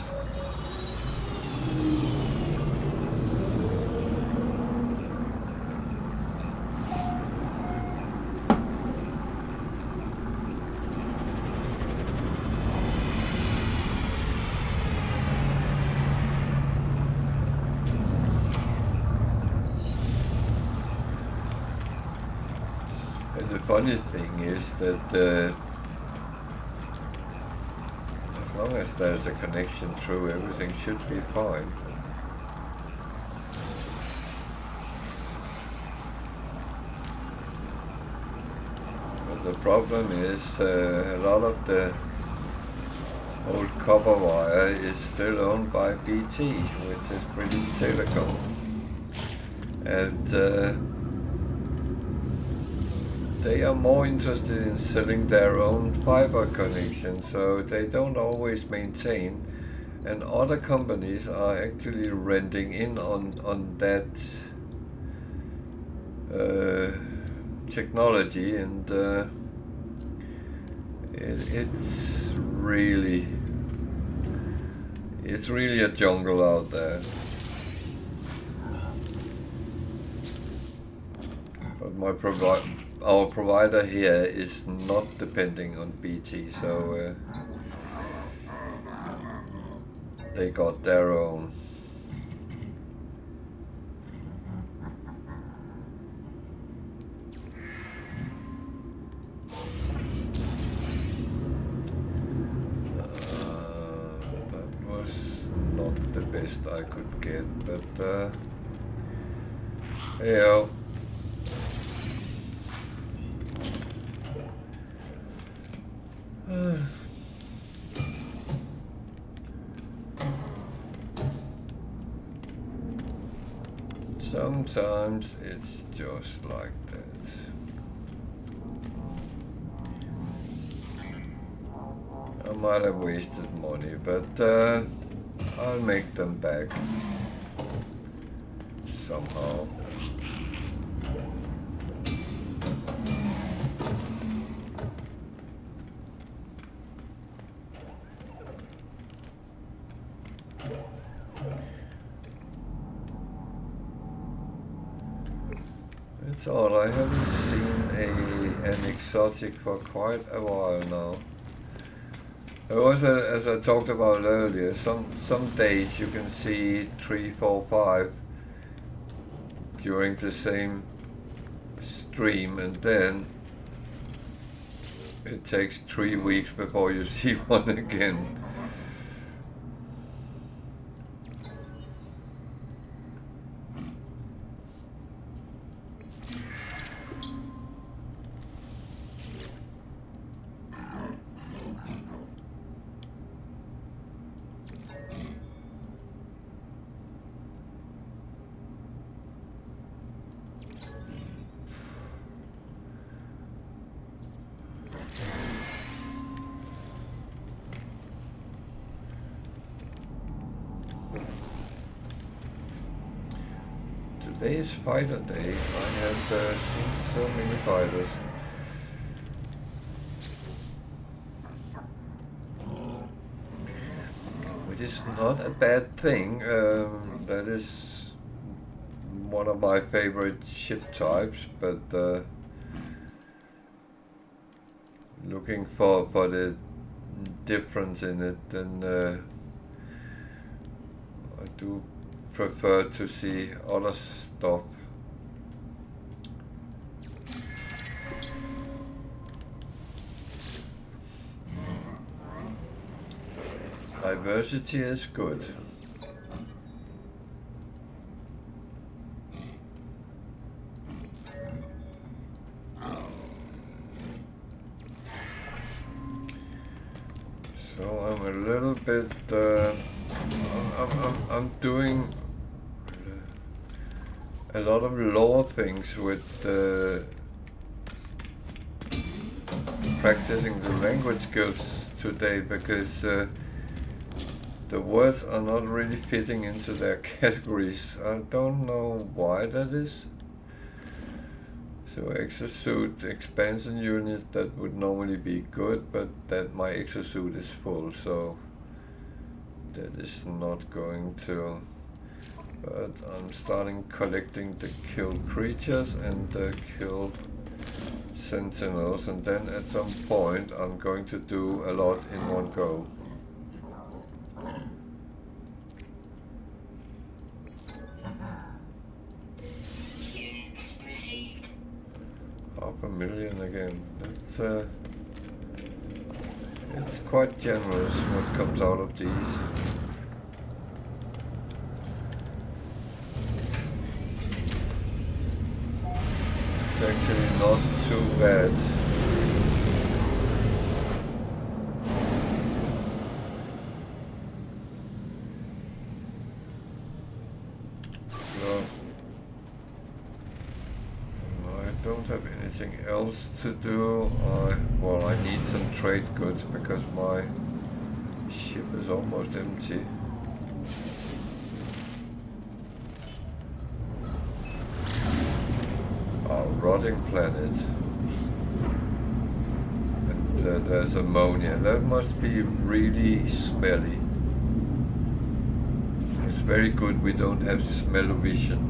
The funny thing is that as long as there's a connection through, everything should be fine. But the problem is a lot of the old copper wire is still owned by BT, which is British Telecom. And they are more interested in selling their own fiber connection, so they don't always maintain, and other companies are actually renting in on that technology, and it's really a jungle out there. But our provider here is not depending on BT, so they got their own. That was not the best I could get, but yeah. Sometimes it's just like that. I might have wasted money, but I'll make them back somehow. It's odd, I haven't seen an exotic for quite a while now. There was, as I talked about earlier, some days you can see 3, 4, 5 during the same stream, and then it takes 3 weeks before you see one again. Today is fighter day. I have seen so many fighters. which is not a bad thing. That is one of my favorite ship types, but looking for the difference in it, then I do prefer to see other stuff. Diversity is good. So I'm a little bit, I'm doing a lot of lore things with practicing the language skills today, because the words are not really fitting into their categories. I don't know why that is. So exosuit expansion unit, that would normally be good, but that my exosuit is full, so that is not going to. But I'm starting collecting the killed creatures and the killed sentinels, and then at some point I'm going to do a lot in one go. $500,000 again. That's it's quite generous what comes out of these. It's actually not too bad. Don't have anything else to do. Well, I need some trade goods because my ship is almost empty. Rotting planet. And there's ammonia. That must be really smelly. It's very good we don't have smell-o-vision.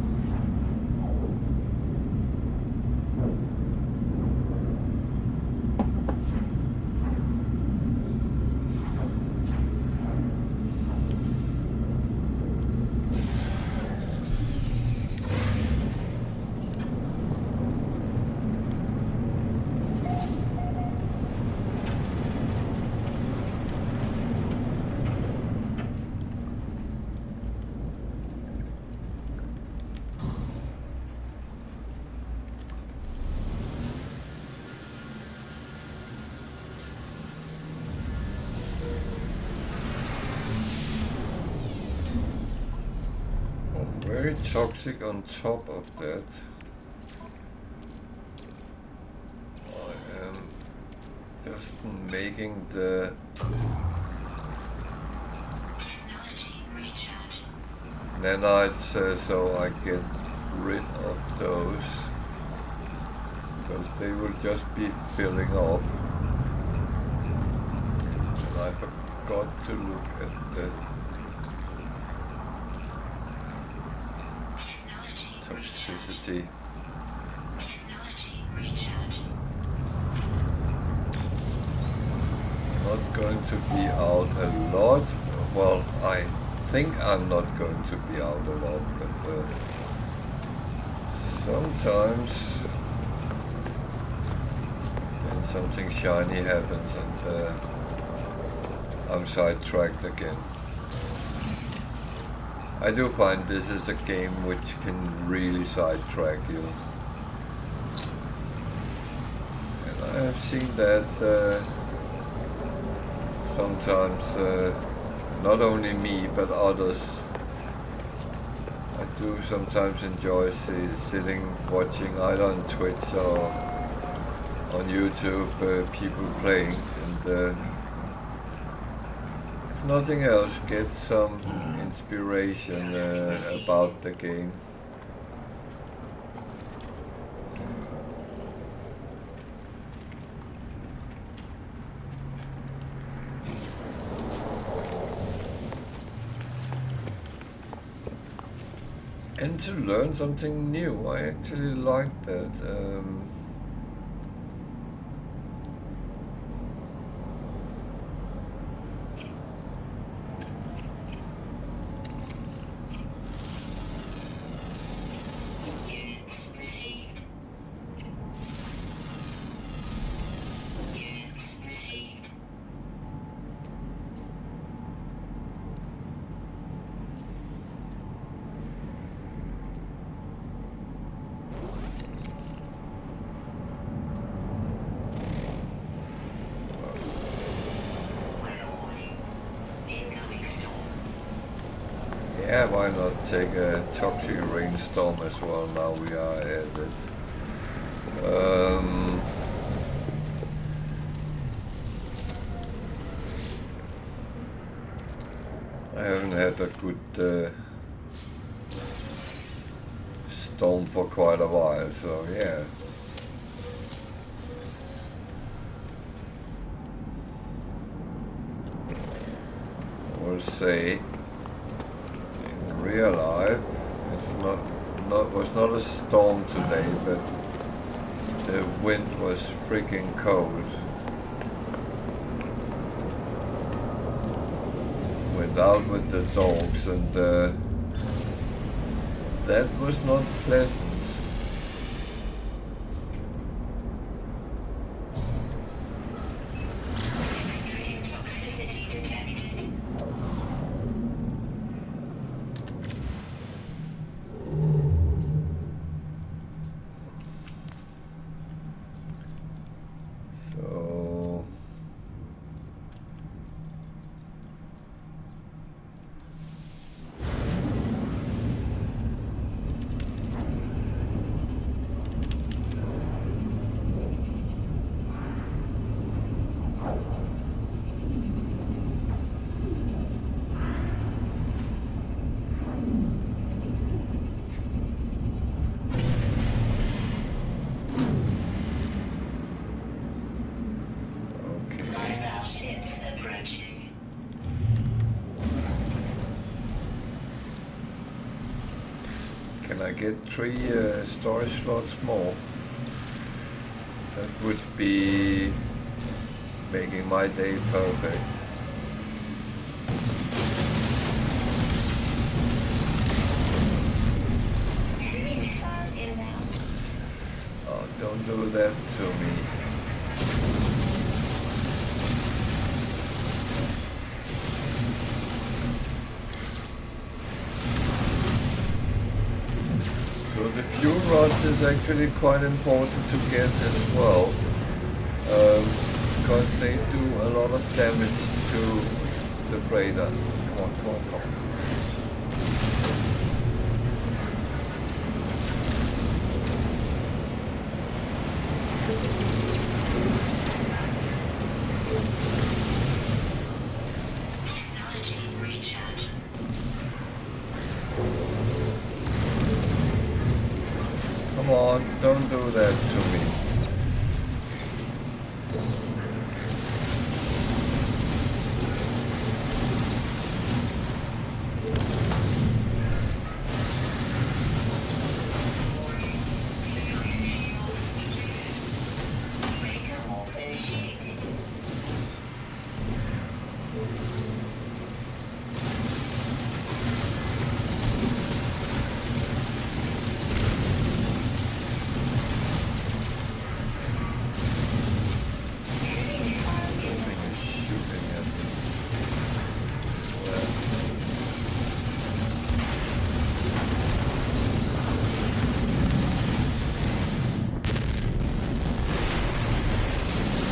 Very toxic on top of that. I am just making the nanites so I get rid of those, because they will just be filling up. And I forgot to look at the toxicity. Not going to be out a lot. Well, I think I'm not going to be out a lot, but sometimes when something shiny happens and I'm sidetracked again. I do find this is a game which can really sidetrack you. And I have seen that sometimes, not only me, but others. I do sometimes enjoy sitting, watching either on Twitch or on YouTube people playing, and if nothing else, get some inspiration about the game. And to learn something new. I actually like that. Units received. Units received. Weather warning. Incoming storm. Yeah, why not take a toxic rainstorm as well? Now we are at it. I haven't had a good storm for quite a while, so yeah. I will say, in real life, it's was not a storm today, but the wind was freaking cold. Went out with the dogs, and that was not pleasant. Extreme toxicity detected. So Hostile ships approaching. can I get 3 storage slots more? That would be making my day perfect. Enemy missile inbound. Oh, don't do that to me. So the fuel rods is actually quite important to get as well, because they do a lot of damage to the freighter. Come on, come on, come on. Technology recharge. Come on, don't do that to me. Freighter warp initiated. Enemy missile inbound. Shooting at me.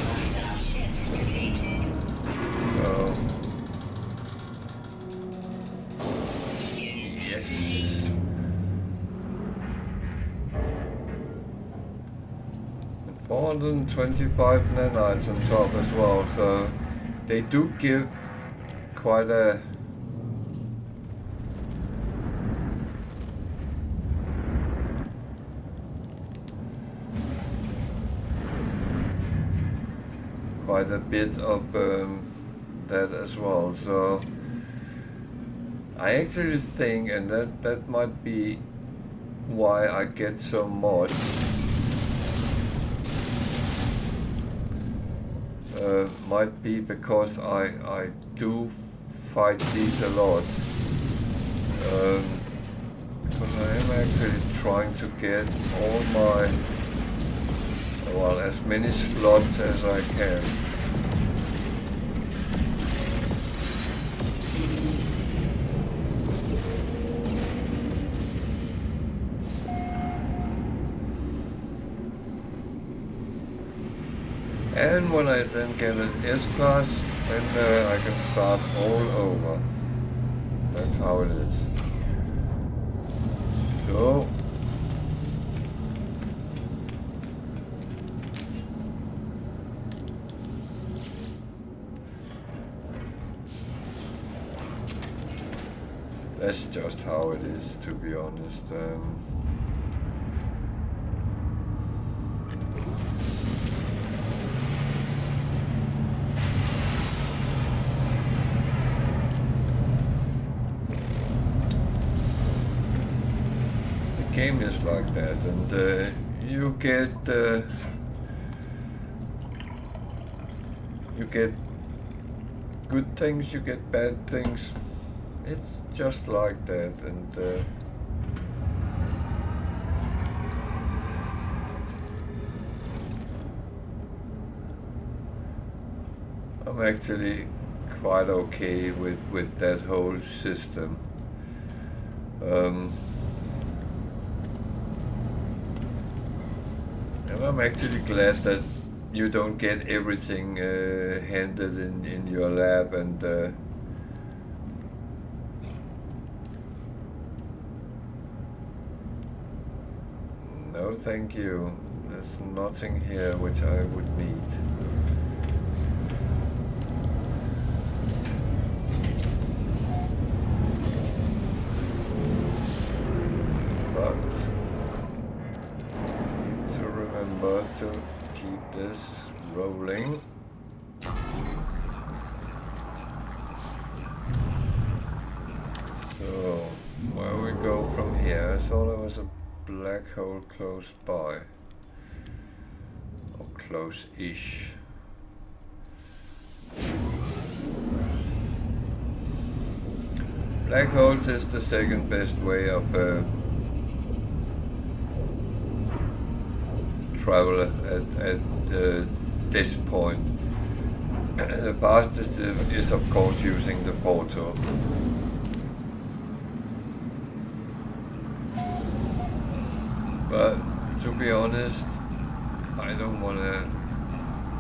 Hostile ships defeated. So, Units yes. 425 nanites on top as well, so they do give quite a bit of that as well. So I actually think, and that might be why I get so much. Might be because I do fight these a lot. But I am actually trying to get all my, well, as many slots as I can. And when I then get an S-Class, then I can start all over. That's how it is. So, that's just how it is, to be honest. Game is like that, and you get good things, you get bad things. It's just like that, and I'm actually quite okay with that whole system. And I'm actually glad that you don't get everything handed in your lab, and no thank you. There's nothing here which I would need. To keep this rolling. So, where we go from here? I saw there was a black hole close by. Or close-ish. Black holes is the second best way of travel at this point. The fastest is of course using the portal. But to be honest, I don't want to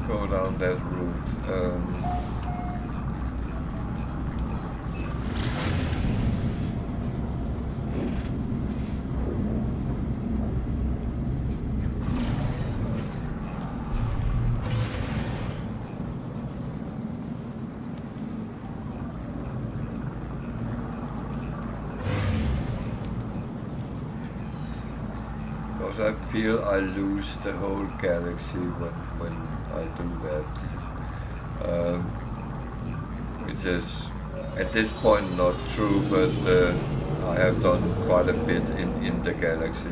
go down that route. I feel I lose the whole galaxy when I do that, which is at this point not true, but I have done quite a bit in the galaxy.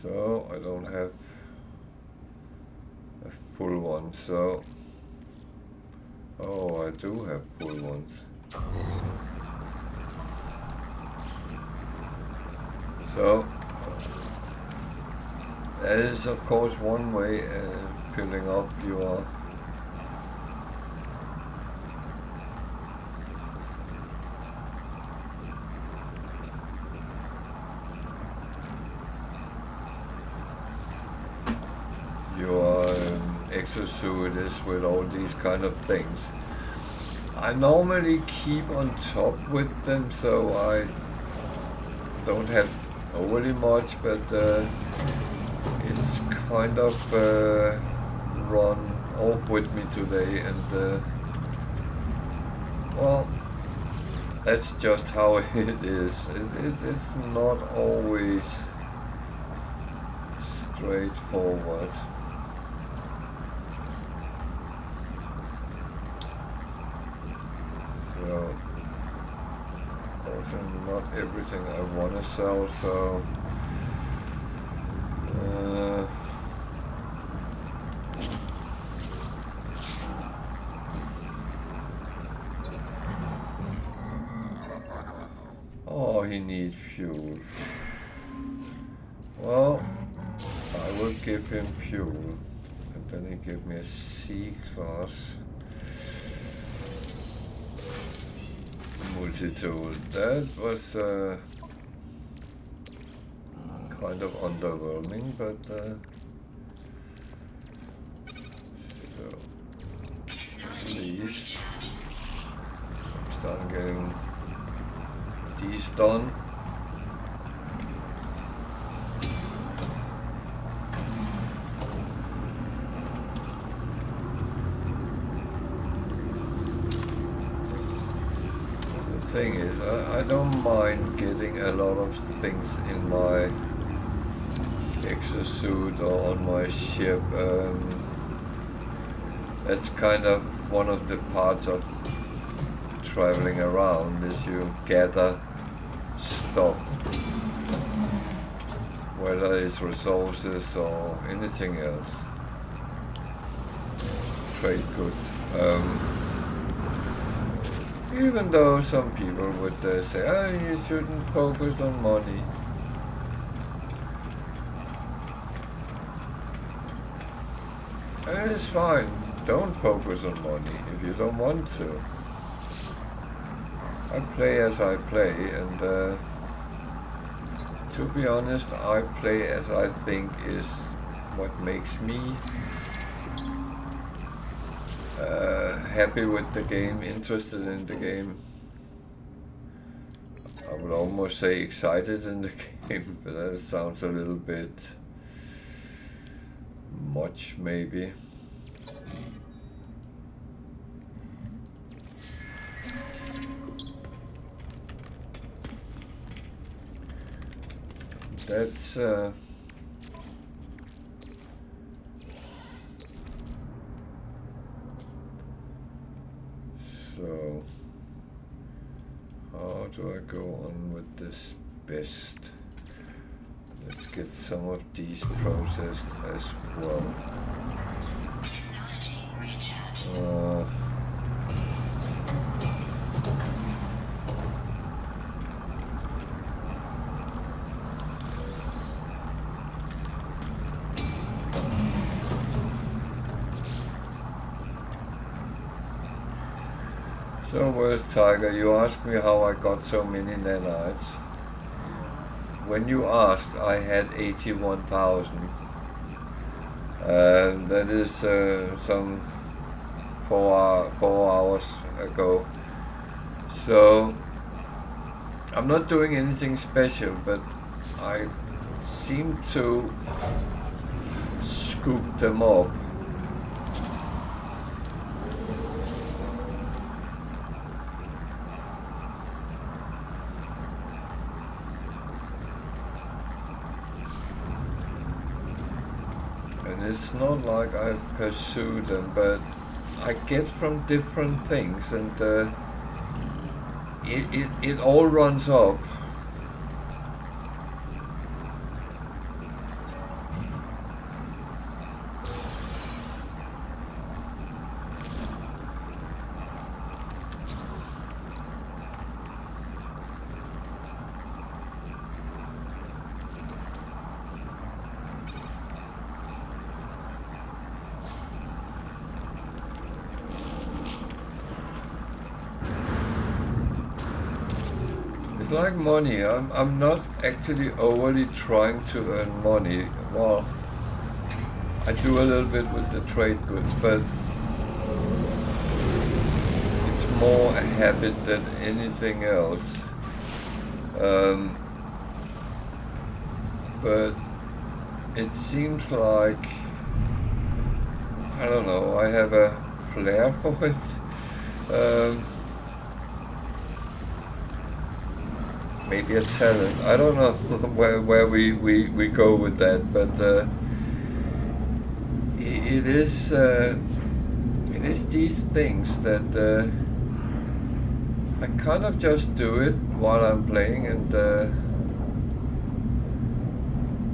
So I don't have a full one, so oh, I do have full ones. So that is of course one way filling up your exosuit is with all these kind of things. I normally keep on top with them, so I don't have overly much, but it's kind of run off with me today, and well, that's just how it is. It's not always straightforward. So, also not everything I want to sell, so oh, he needs fuel. Well, I will give him fuel, and then he gave me a C-class multi-tool. That was kind of underwhelming, but so at least I'm starting getting these done. Thing is, I don't mind getting a lot of things in my exosuit or on my ship. That's kind of one of the parts of traveling around, is you gather stuff, whether it's resources or anything else, trade goods. Even though some people would say, oh, you shouldn't focus on money. It's fine, don't focus on money if you don't want to. I play as I play, and to be honest, I play as I think is what makes me happy with the game, interested in the game. I would almost say excited in the game, but that sounds a little bit much, maybe. That's so how do I go on with this best? Let's get some of these processed as well. So where's Tiger? You asked me how I got so many nanites. When you asked, I had 81,000. That is some 4 hours ago. So I'm not doing anything special, but I seem to scoop them up. It's not like I pursue them, but I get from different things, and it all runs up. It's like money. I'm not actually overly trying to earn money. Well, I do a little bit with the trade goods, but it's more a habit than anything else. But it seems like, I don't know, I have a flair for it. Maybe a talent. I don't know where we go with that, but it is these things that I kind of just do it while I'm playing, and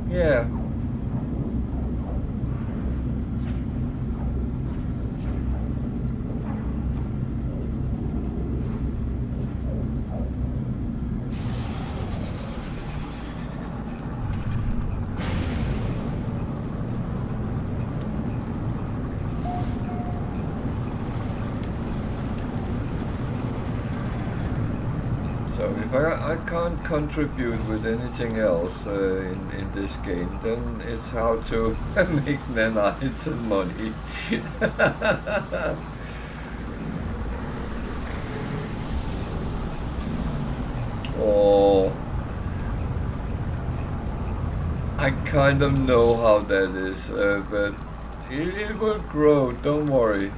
yeah. So if I can't contribute with anything else in this game, then it's how to make nanites and money. Or I kind of know how that is, but it will grow, don't worry.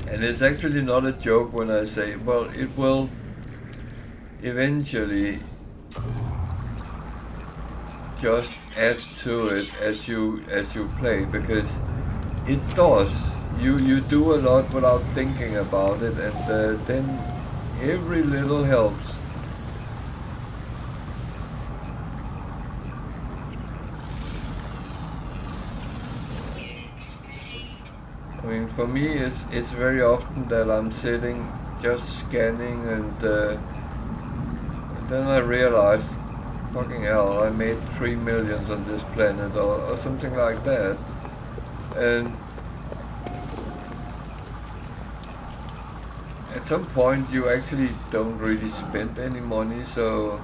And it's actually not a joke when I say, well, it will eventually just add to it as you play, because it does. You do a lot without thinking about it, and then every little helps. I mean, for me, it's very often that I'm sitting just scanning, and then I realize, fucking hell, I made 3 millions on this planet, or something like that. And at some point, you actually don't really spend any money, so.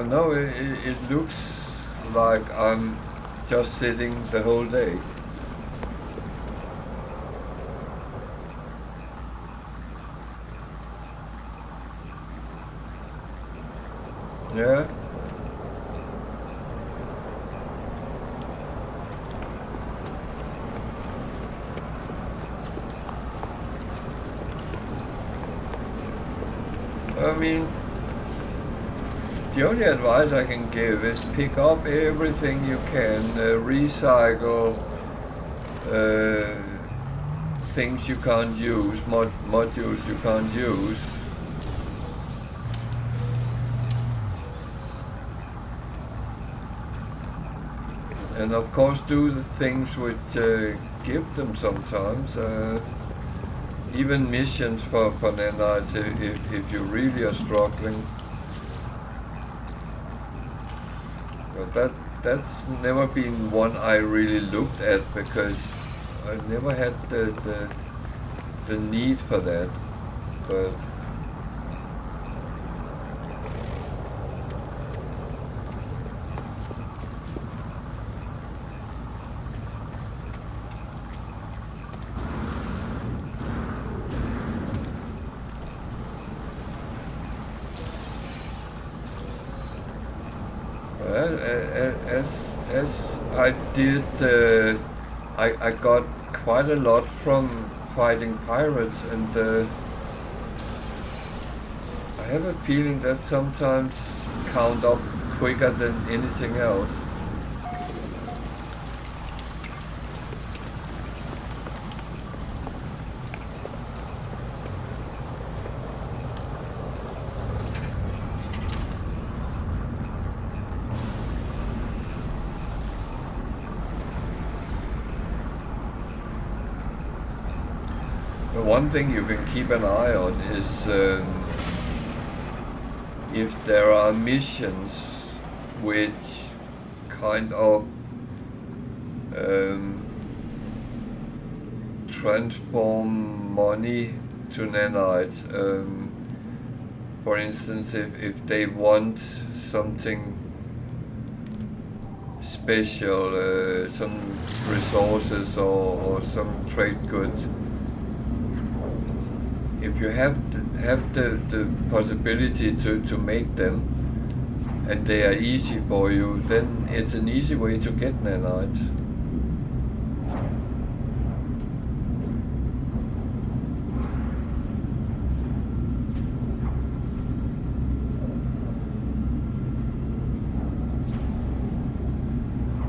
No, it looks like I'm just sitting the whole day. Yeah. I mean, the only advice I can give is pick up everything you can, recycle things you can't use, modules you can't use. And of course do the things which give them sometimes. Even missions for nanites if you really are struggling. But that's never been one I really looked at, because I never had the need for that. But as I did, I got quite a lot from fighting pirates, and I have a feeling that sometimes count up quicker than anything else. One thing you can keep an eye on is if there are missions which kind of transform money to nanites. For instance, if they want something special, some resources or some trade goods, if you have the possibility to make them and they are easy for you, then it's an easy way to get nanites.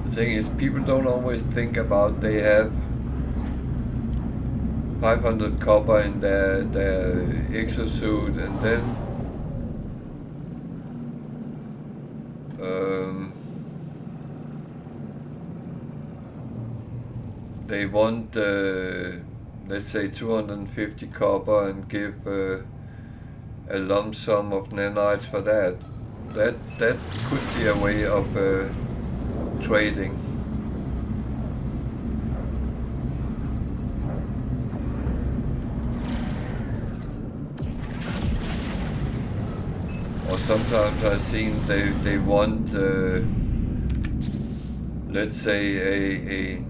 The thing is, people don't always think about they have 500 copper in their exosuit, and then they want, let's say, 250 copper and give a lump sum of nanites for that. That could be a way of trading. Or sometimes I've seen they want, let's say, a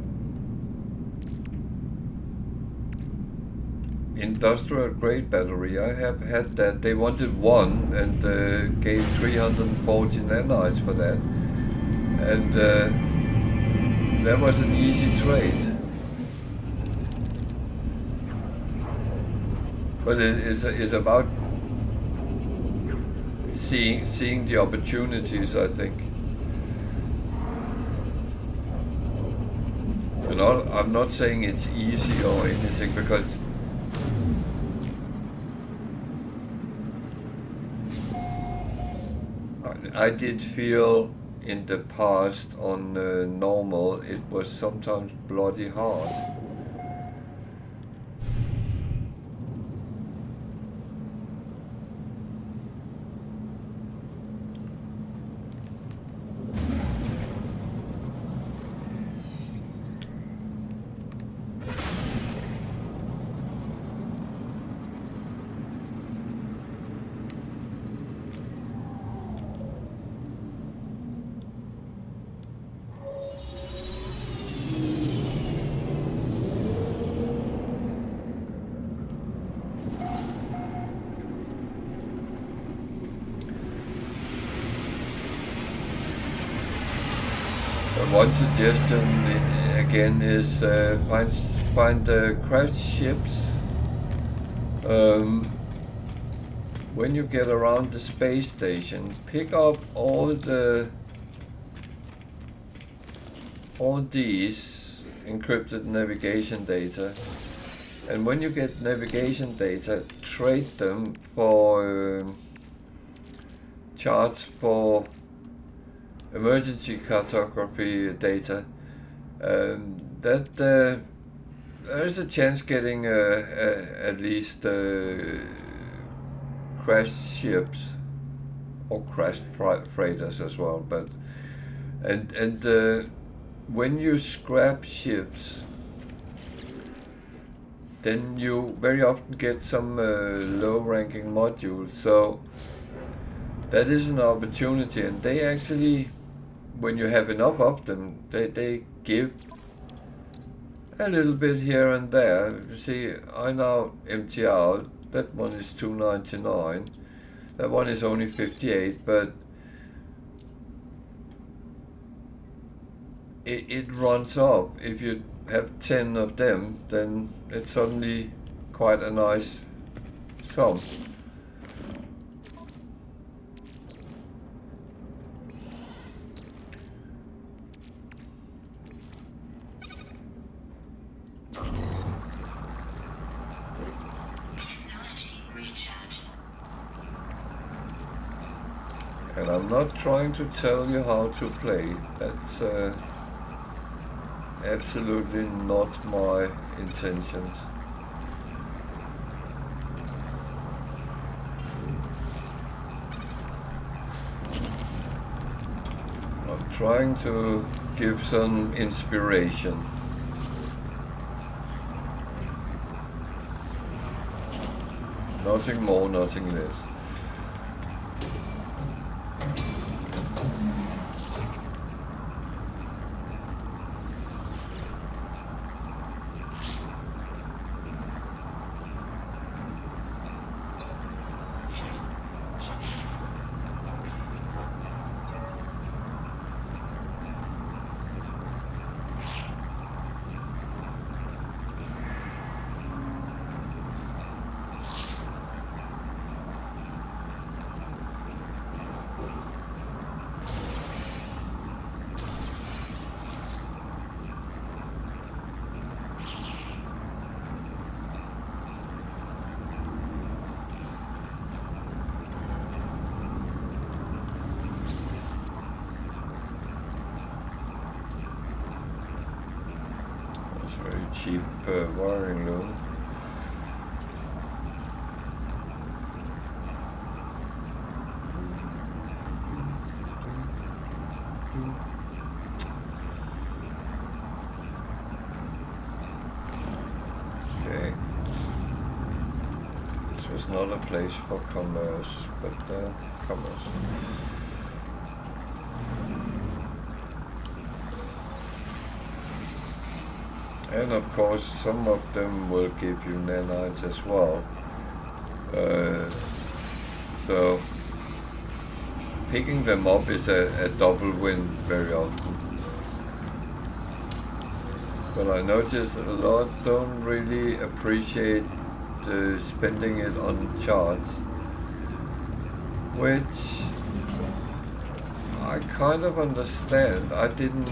industrial grade battery. I have had that. They wanted one and gave 340 nanites for that. And that was an easy trade. But it's about seeing the opportunities, I think. And I'm not saying it's easy or anything, because I did feel in the past on normal it was sometimes bloody hard. One suggestion again is find crashed ships. When you get around the space station, pick up all these encrypted navigation data, and when you get navigation data, trade them for charts for emergency cartography data. That there is a chance getting at least crashed ships or crashed freighters as well. But and when you scrap ships, then you very often get some low-ranking modules. So that is an opportunity, and they actually, when you have enough of them, they give a little bit here and there. You see, I now empty out. That one is 299. That one is only 58, but it runs up. If you have 10 of them, then it's suddenly quite a nice sum. And I'm not trying to tell you how to play. That's absolutely not my intentions. I'm trying to give some inspiration. Nothing more, nothing less. Cheap wiring loom. Okay. This was not a place for commerce, but commerce. And of course, some of them will give you nanites as well. So picking them up is a double win very often. But I notice a lot don't really appreciate spending it on charts, which I kind of understand. I didn't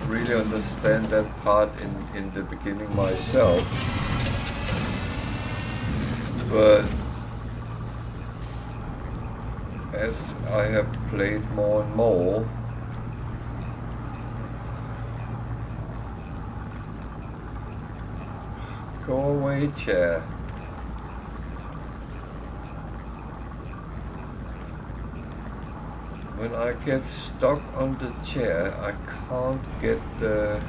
really understand that part in the beginning myself, but as I have played more and more, go away, chair. When I get stuck on the chair, I can't get the...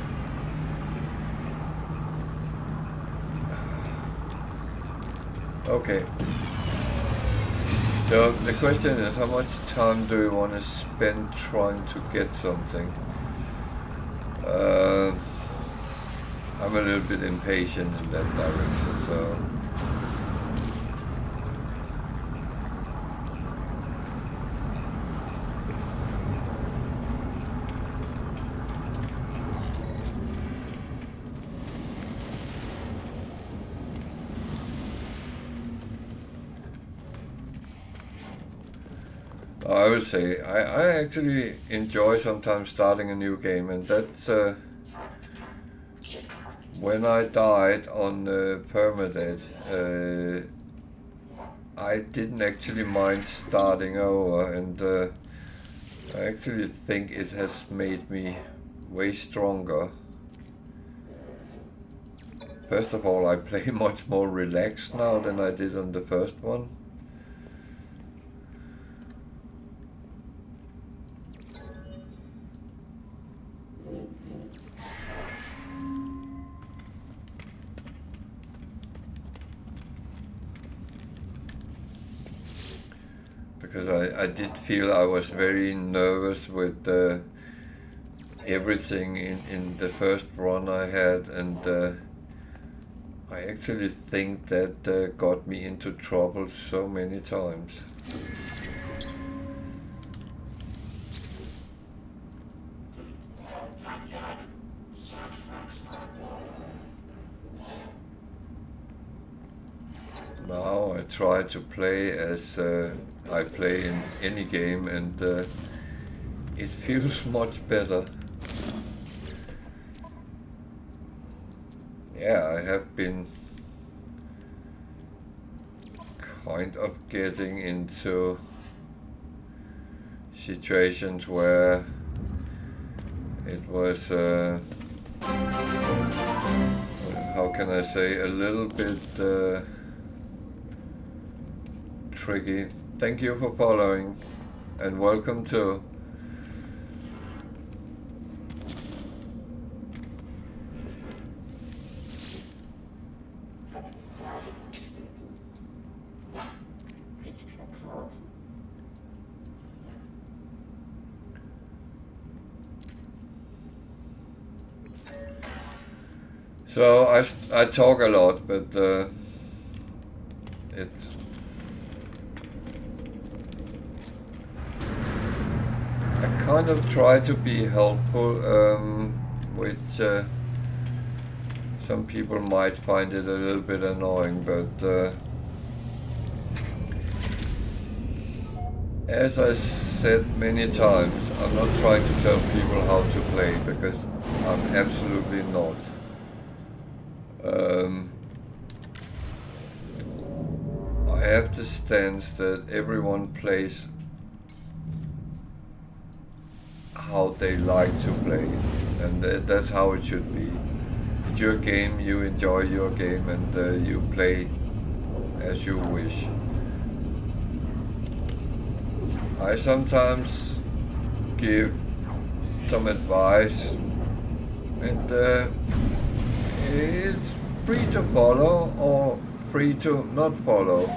Okay. So the question is, how much time do you want to spend trying to get something? I'm a little bit impatient in that direction, so... I would say I actually enjoy sometimes starting a new game, and that's when I died on Permadeath. I didn't actually mind starting over, and I actually think it has made me way stronger. First of all, I play much more relaxed now than I did on the first one. Because I did feel I was very nervous with everything in the first run I had, and I actually think that got me into trouble so many times. Now I try to play as I play in any game, and it feels much better. Yeah, I have been kind of getting into situations where it was, how can I say, a little bit tricky. Thank you for following, and welcome to. So I talk a lot, but it's I kind of try to be helpful, which some people might find it a little bit annoying, but as I said many times, I'm not trying to tell people how to play, because I'm absolutely not. I have the stance that everyone plays how they like to play, and that's how it should be. It's your game, you enjoy your game, and you play as you wish. I sometimes give some advice, and it's free to follow or free to not follow.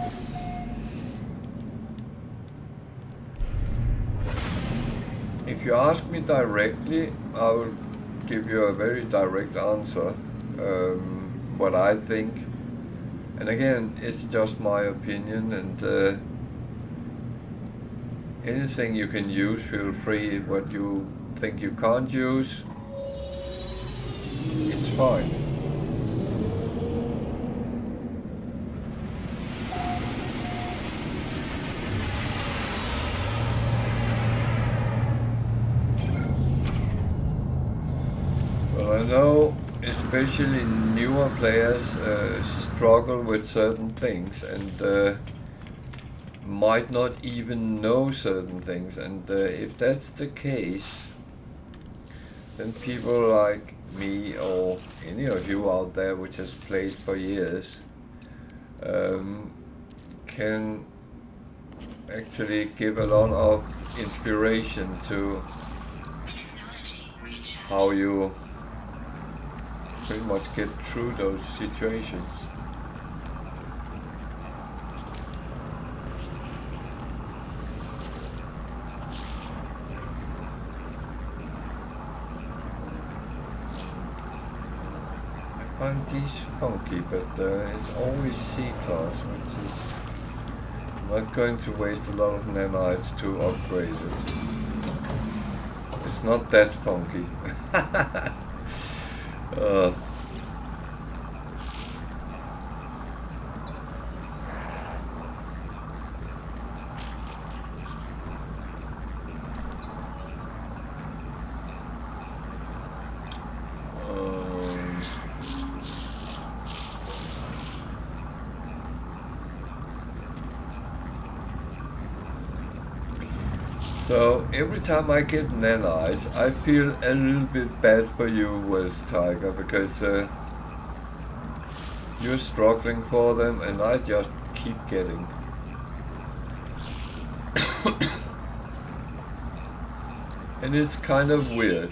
If you ask me directly, I will give you a very direct answer, what I think. And again, it's just my opinion, and anything you can use, feel free. What you think you can't use, it's fine. Well, I know especially newer players struggle with certain things, and might not even know certain things, and if that's the case, then people like me or any of you out there which has played for years can actually give a lot of inspiration to how you pretty much get through those situations. I find these funky, but it's always C-class, which is not going to waste a lot of nanites to upgrade it. It's not that funky. So every time I get nanites, I feel a little bit bad for you, West Tiger, because you're struggling for them and I just keep getting. And it's kind of weird.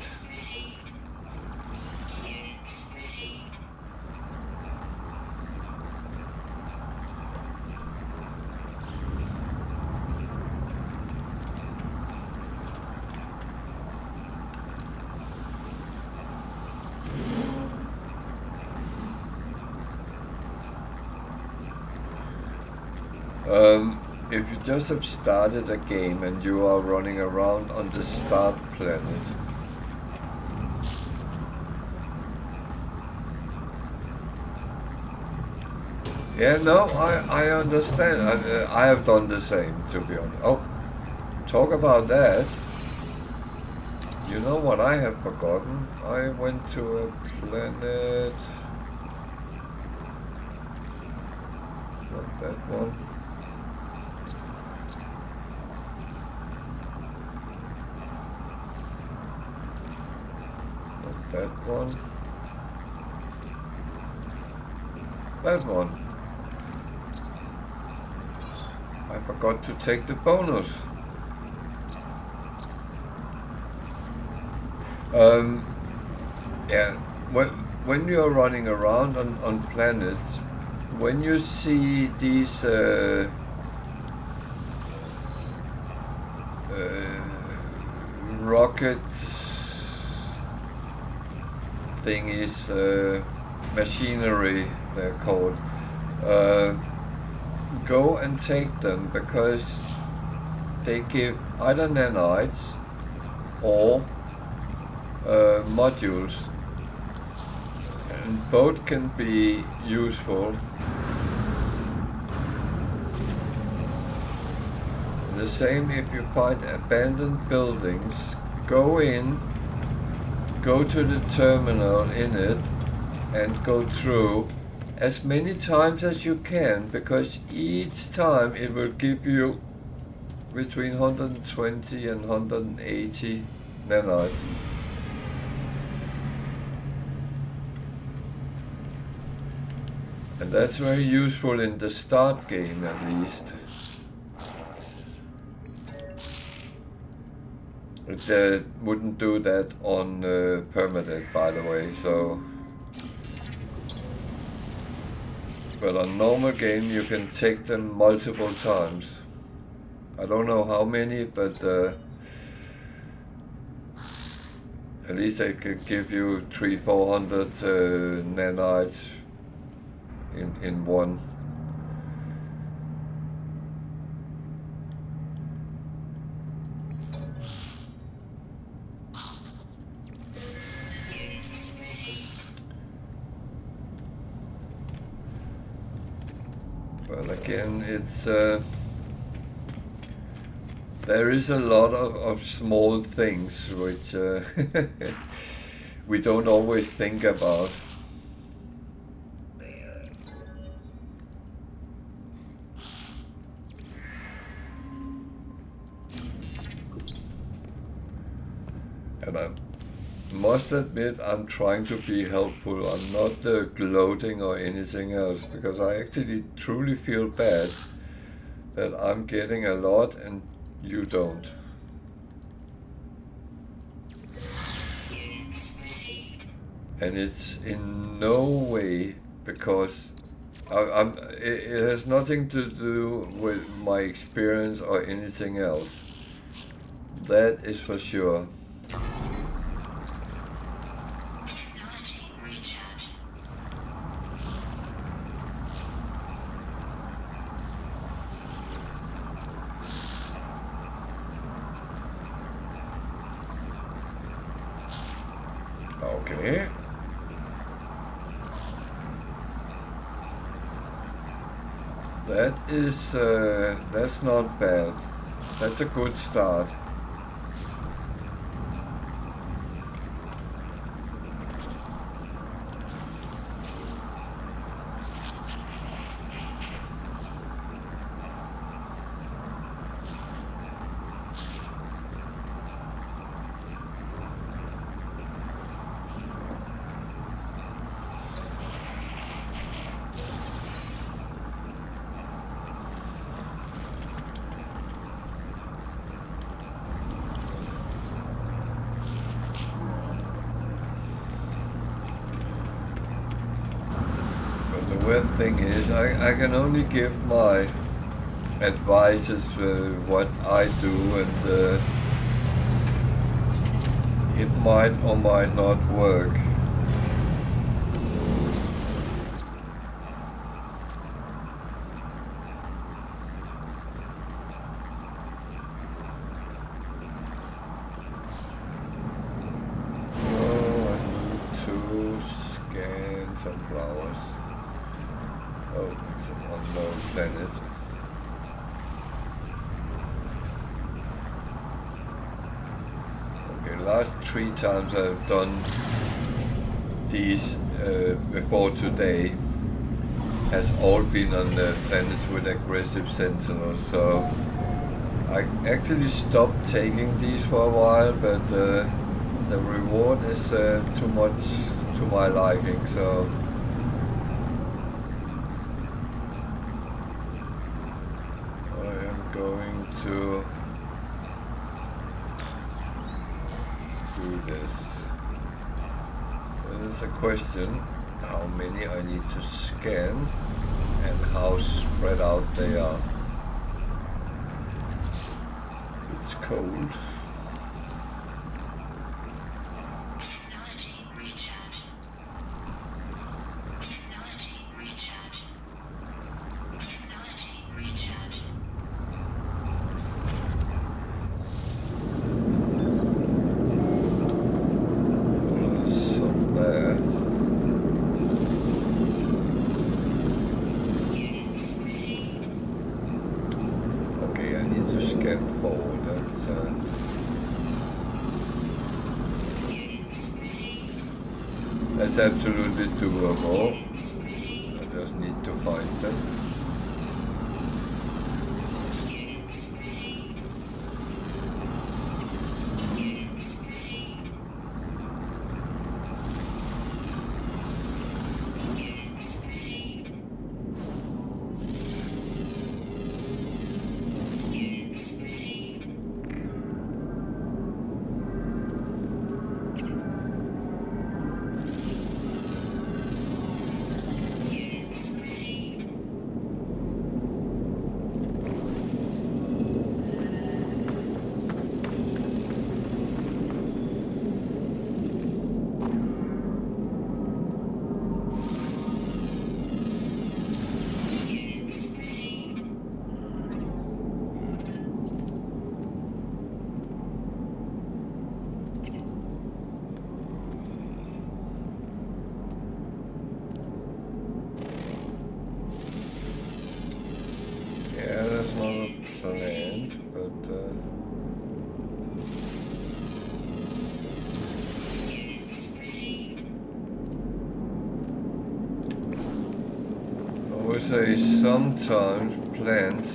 If you just have started a game and you are running around on the start planet, yeah, no, I understand. I have done the same, to be honest. Oh, talk about that. You know what I have forgotten? I went to a planet. Not that one. Not that one. That one. I forgot to take the bonus. Yeah, when you're running around on planets, when you see these rocket thingies machinery, they're called, go and take them, because they give either nanites or modules, and both can be useful. The same if you find abandoned buildings, go in, go to the terminal in it, and go through as many times as you can, because each time it will give you between 120 and 180 nanites. And that's very useful in the start game, at least. It wouldn't do that on Permadeath, by the way, so... But on normal game you can take them multiple times. I don't know how many, but at least I could give you 300-400 nanites in one. But again, it's there is a lot of small things which we don't always think about. And I must admit, I'm trying to be helpful. I'm not gloating or anything else, because I actually truly feel bad that I'm getting a lot and you don't. And it's in no way because it has nothing to do with my experience or anything else. That is for sure. Okay. That is, that's not bad. That's a good start. Weird thing is, I can only give my advices what I do, and it might or might not work. Oh, I need to scan some flowers. Oh, it's an unknown planet. Okay, last 3 times I've done these before today has all been on the planets with aggressive sentinels, so I actually stopped taking these for a while, but the reward is too much to my liking, so going to do this. There's a question how many I need to scan and how spread out they are. It's cold. Technology recharge. That's absolutely doable. I just need to find them. Yeah, that's not a planet, but I would say sometimes plants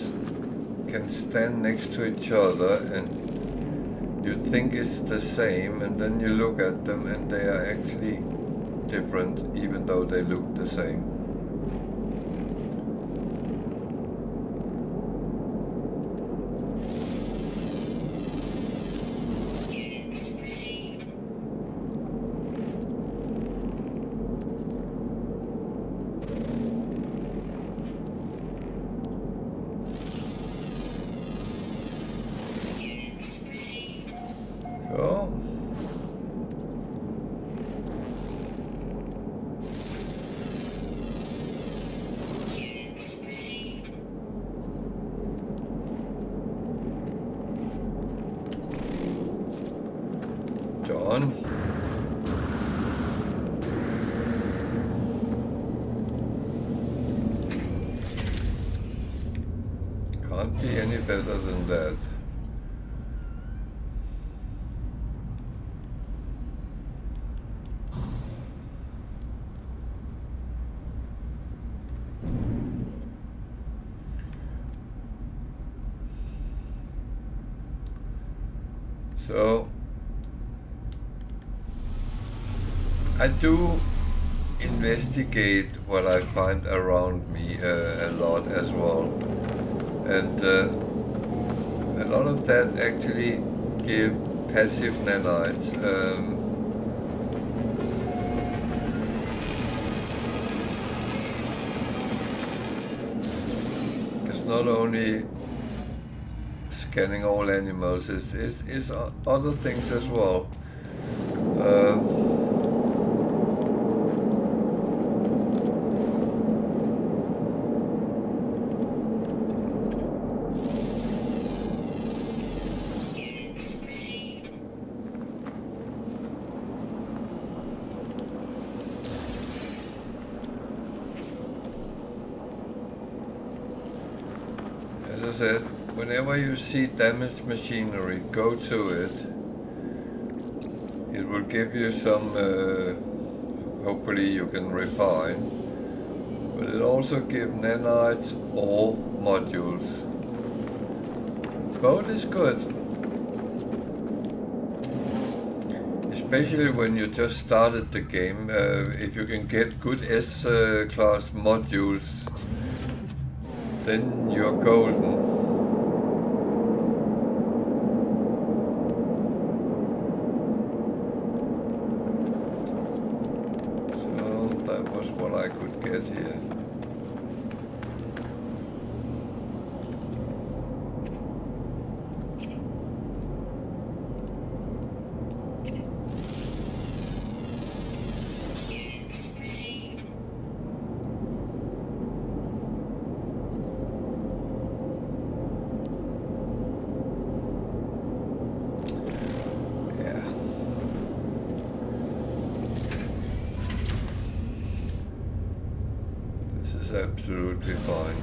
can stand next to each other and you think it's the same, and then you look at them and they are actually different, even though they look the same. So, John. Can't be any better than that. So, I do investigate what I find around me a lot as well, and a lot of that actually give passive nanites. It's not only scanning all animals, it's other things as well. As I said, whenever you see damaged machinery, go to it. It will give you some, hopefully you can refine, but it also gives nanites or modules. Both is good. Especially when you just started the game, if you can get good S-class modules, then you're golden. So that was what I could get here. Absolutely fine.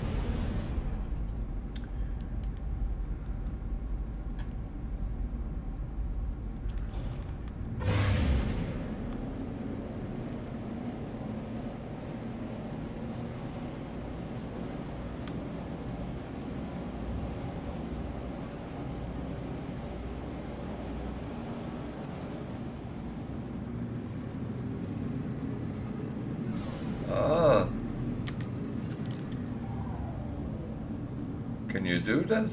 you do that?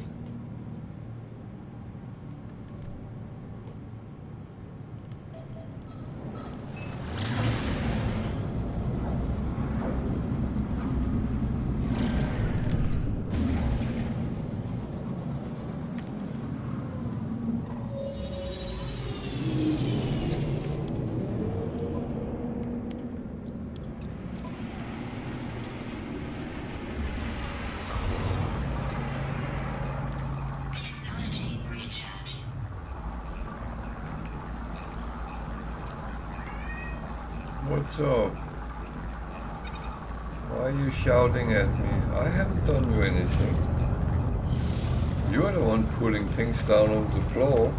Technology recharging. What's up? Why are you shouting at me? I haven't done you anything. You're the one putting things down on the floor.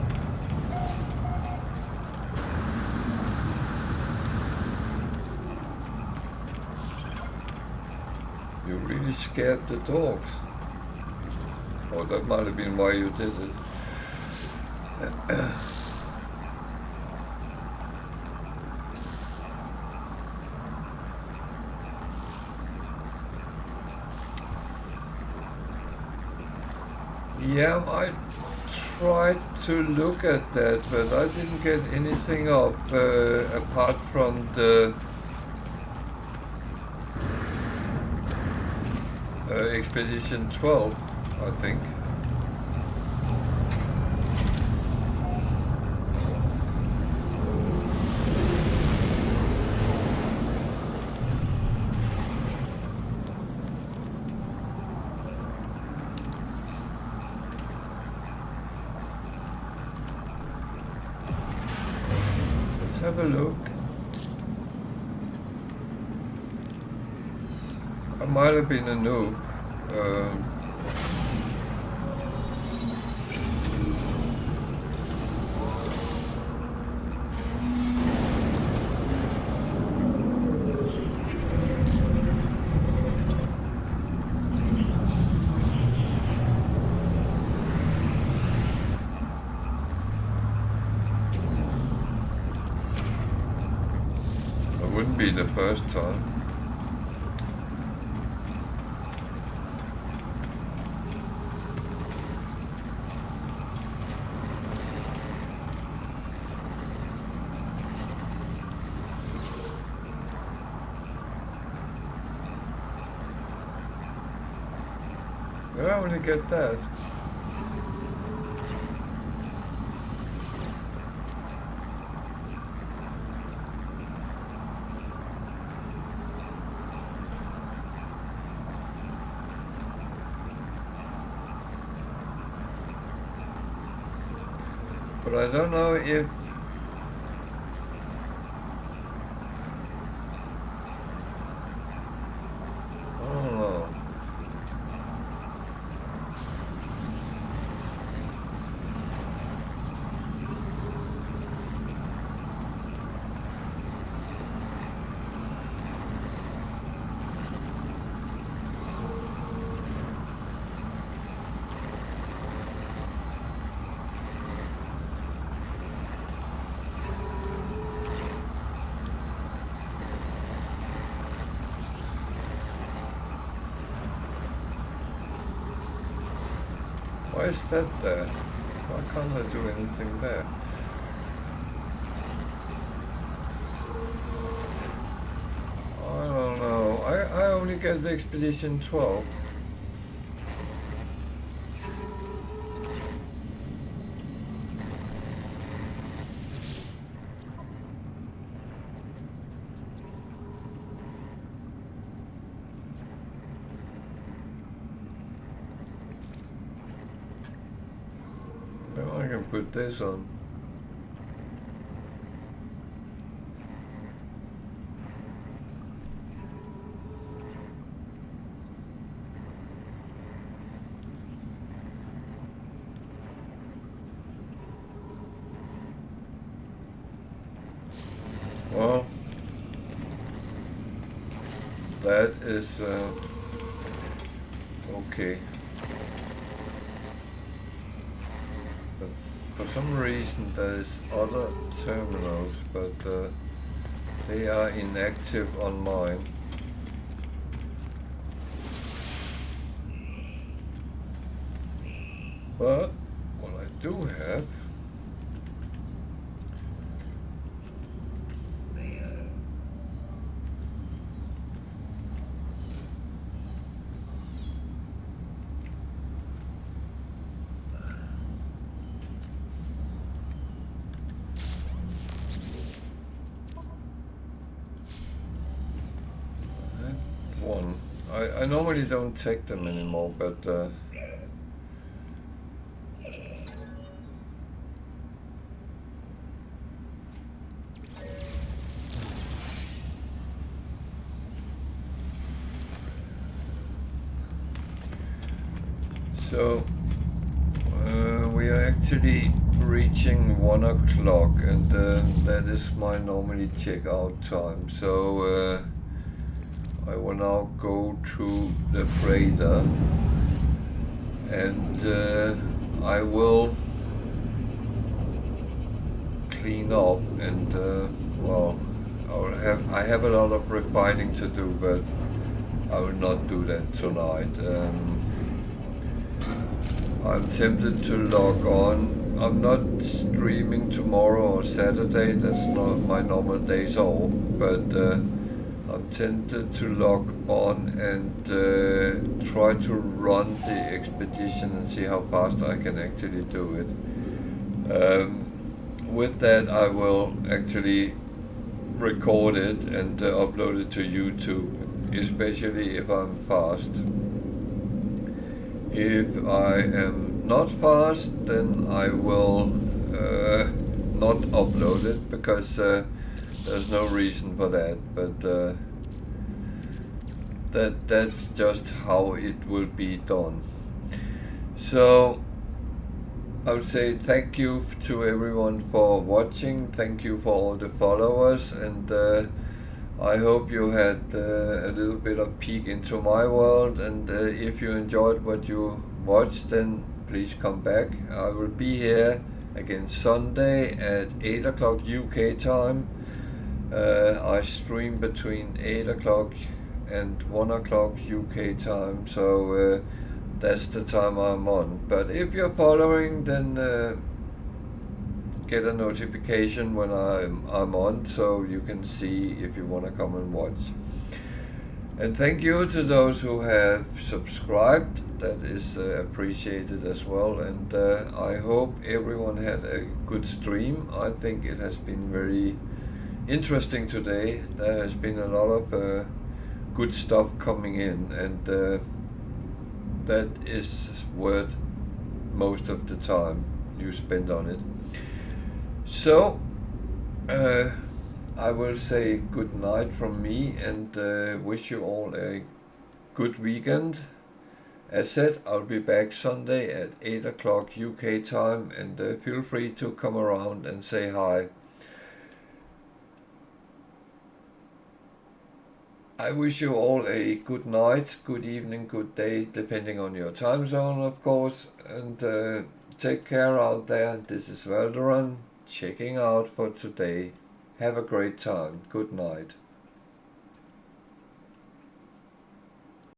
You really scared the dogs. Oh, that might have been why you did it. Yeah, I tried to look at that, but I didn't get anything up apart from the Expedition 12, I think. Let's have a look. I might have been a noob. It wouldn't be the first time. I only get that. But I don't know if I don't know. Why is that there? Why can't I do anything there? I don't know. I only get the Expedition 12. I can put this on. Well, that is okay. But for some reason there's other terminals, but they are inactive on mine. But what I do have, one. I normally don't take them anymore, but so we are actually reaching 1 o'clock, and that is my normally check-out time. So I will now go to the freighter, and I will clean up, and well, I have a lot of refining to do, but I will not do that tonight. I'm tempted to log on. I'm not streaming tomorrow or Saturday, that's not my normal days off, but I'm tempted to log on and try to run the expedition and see how fast I can actually do it. With that, I will actually record it and upload it to YouTube, especially if I'm fast. If I am not fast, then I will not upload it, because there's no reason for that, but that's just how it will be done. So I would say thank you to everyone for watching, thank you for all the followers, and I hope you had a little bit of peek into my world, and if you enjoyed what you watched, then please come back. I will be here again Sunday at 8 o'clock UK time. I stream between 8 o'clock and 1 o'clock UK time, so that's the time I'm on. But if you're following, then get a notification when I'm on, so you can see if you want to come and watch. And thank you to those who have subscribed, that is appreciated as well, and I hope everyone had a good stream. I think it has been very interesting today. There has been a lot of good stuff coming in, and that is worth most of the time you spend on it. So I will say good night from me, and wish you all a good weekend. As said, I'll be back Sunday at 8 o'clock UK time, and feel free to come around and say hi. I wish you all a good night, good evening, good day, depending on your time zone, of course, and take care out there. This is Valderan checking out for today. Have a great time. Good night.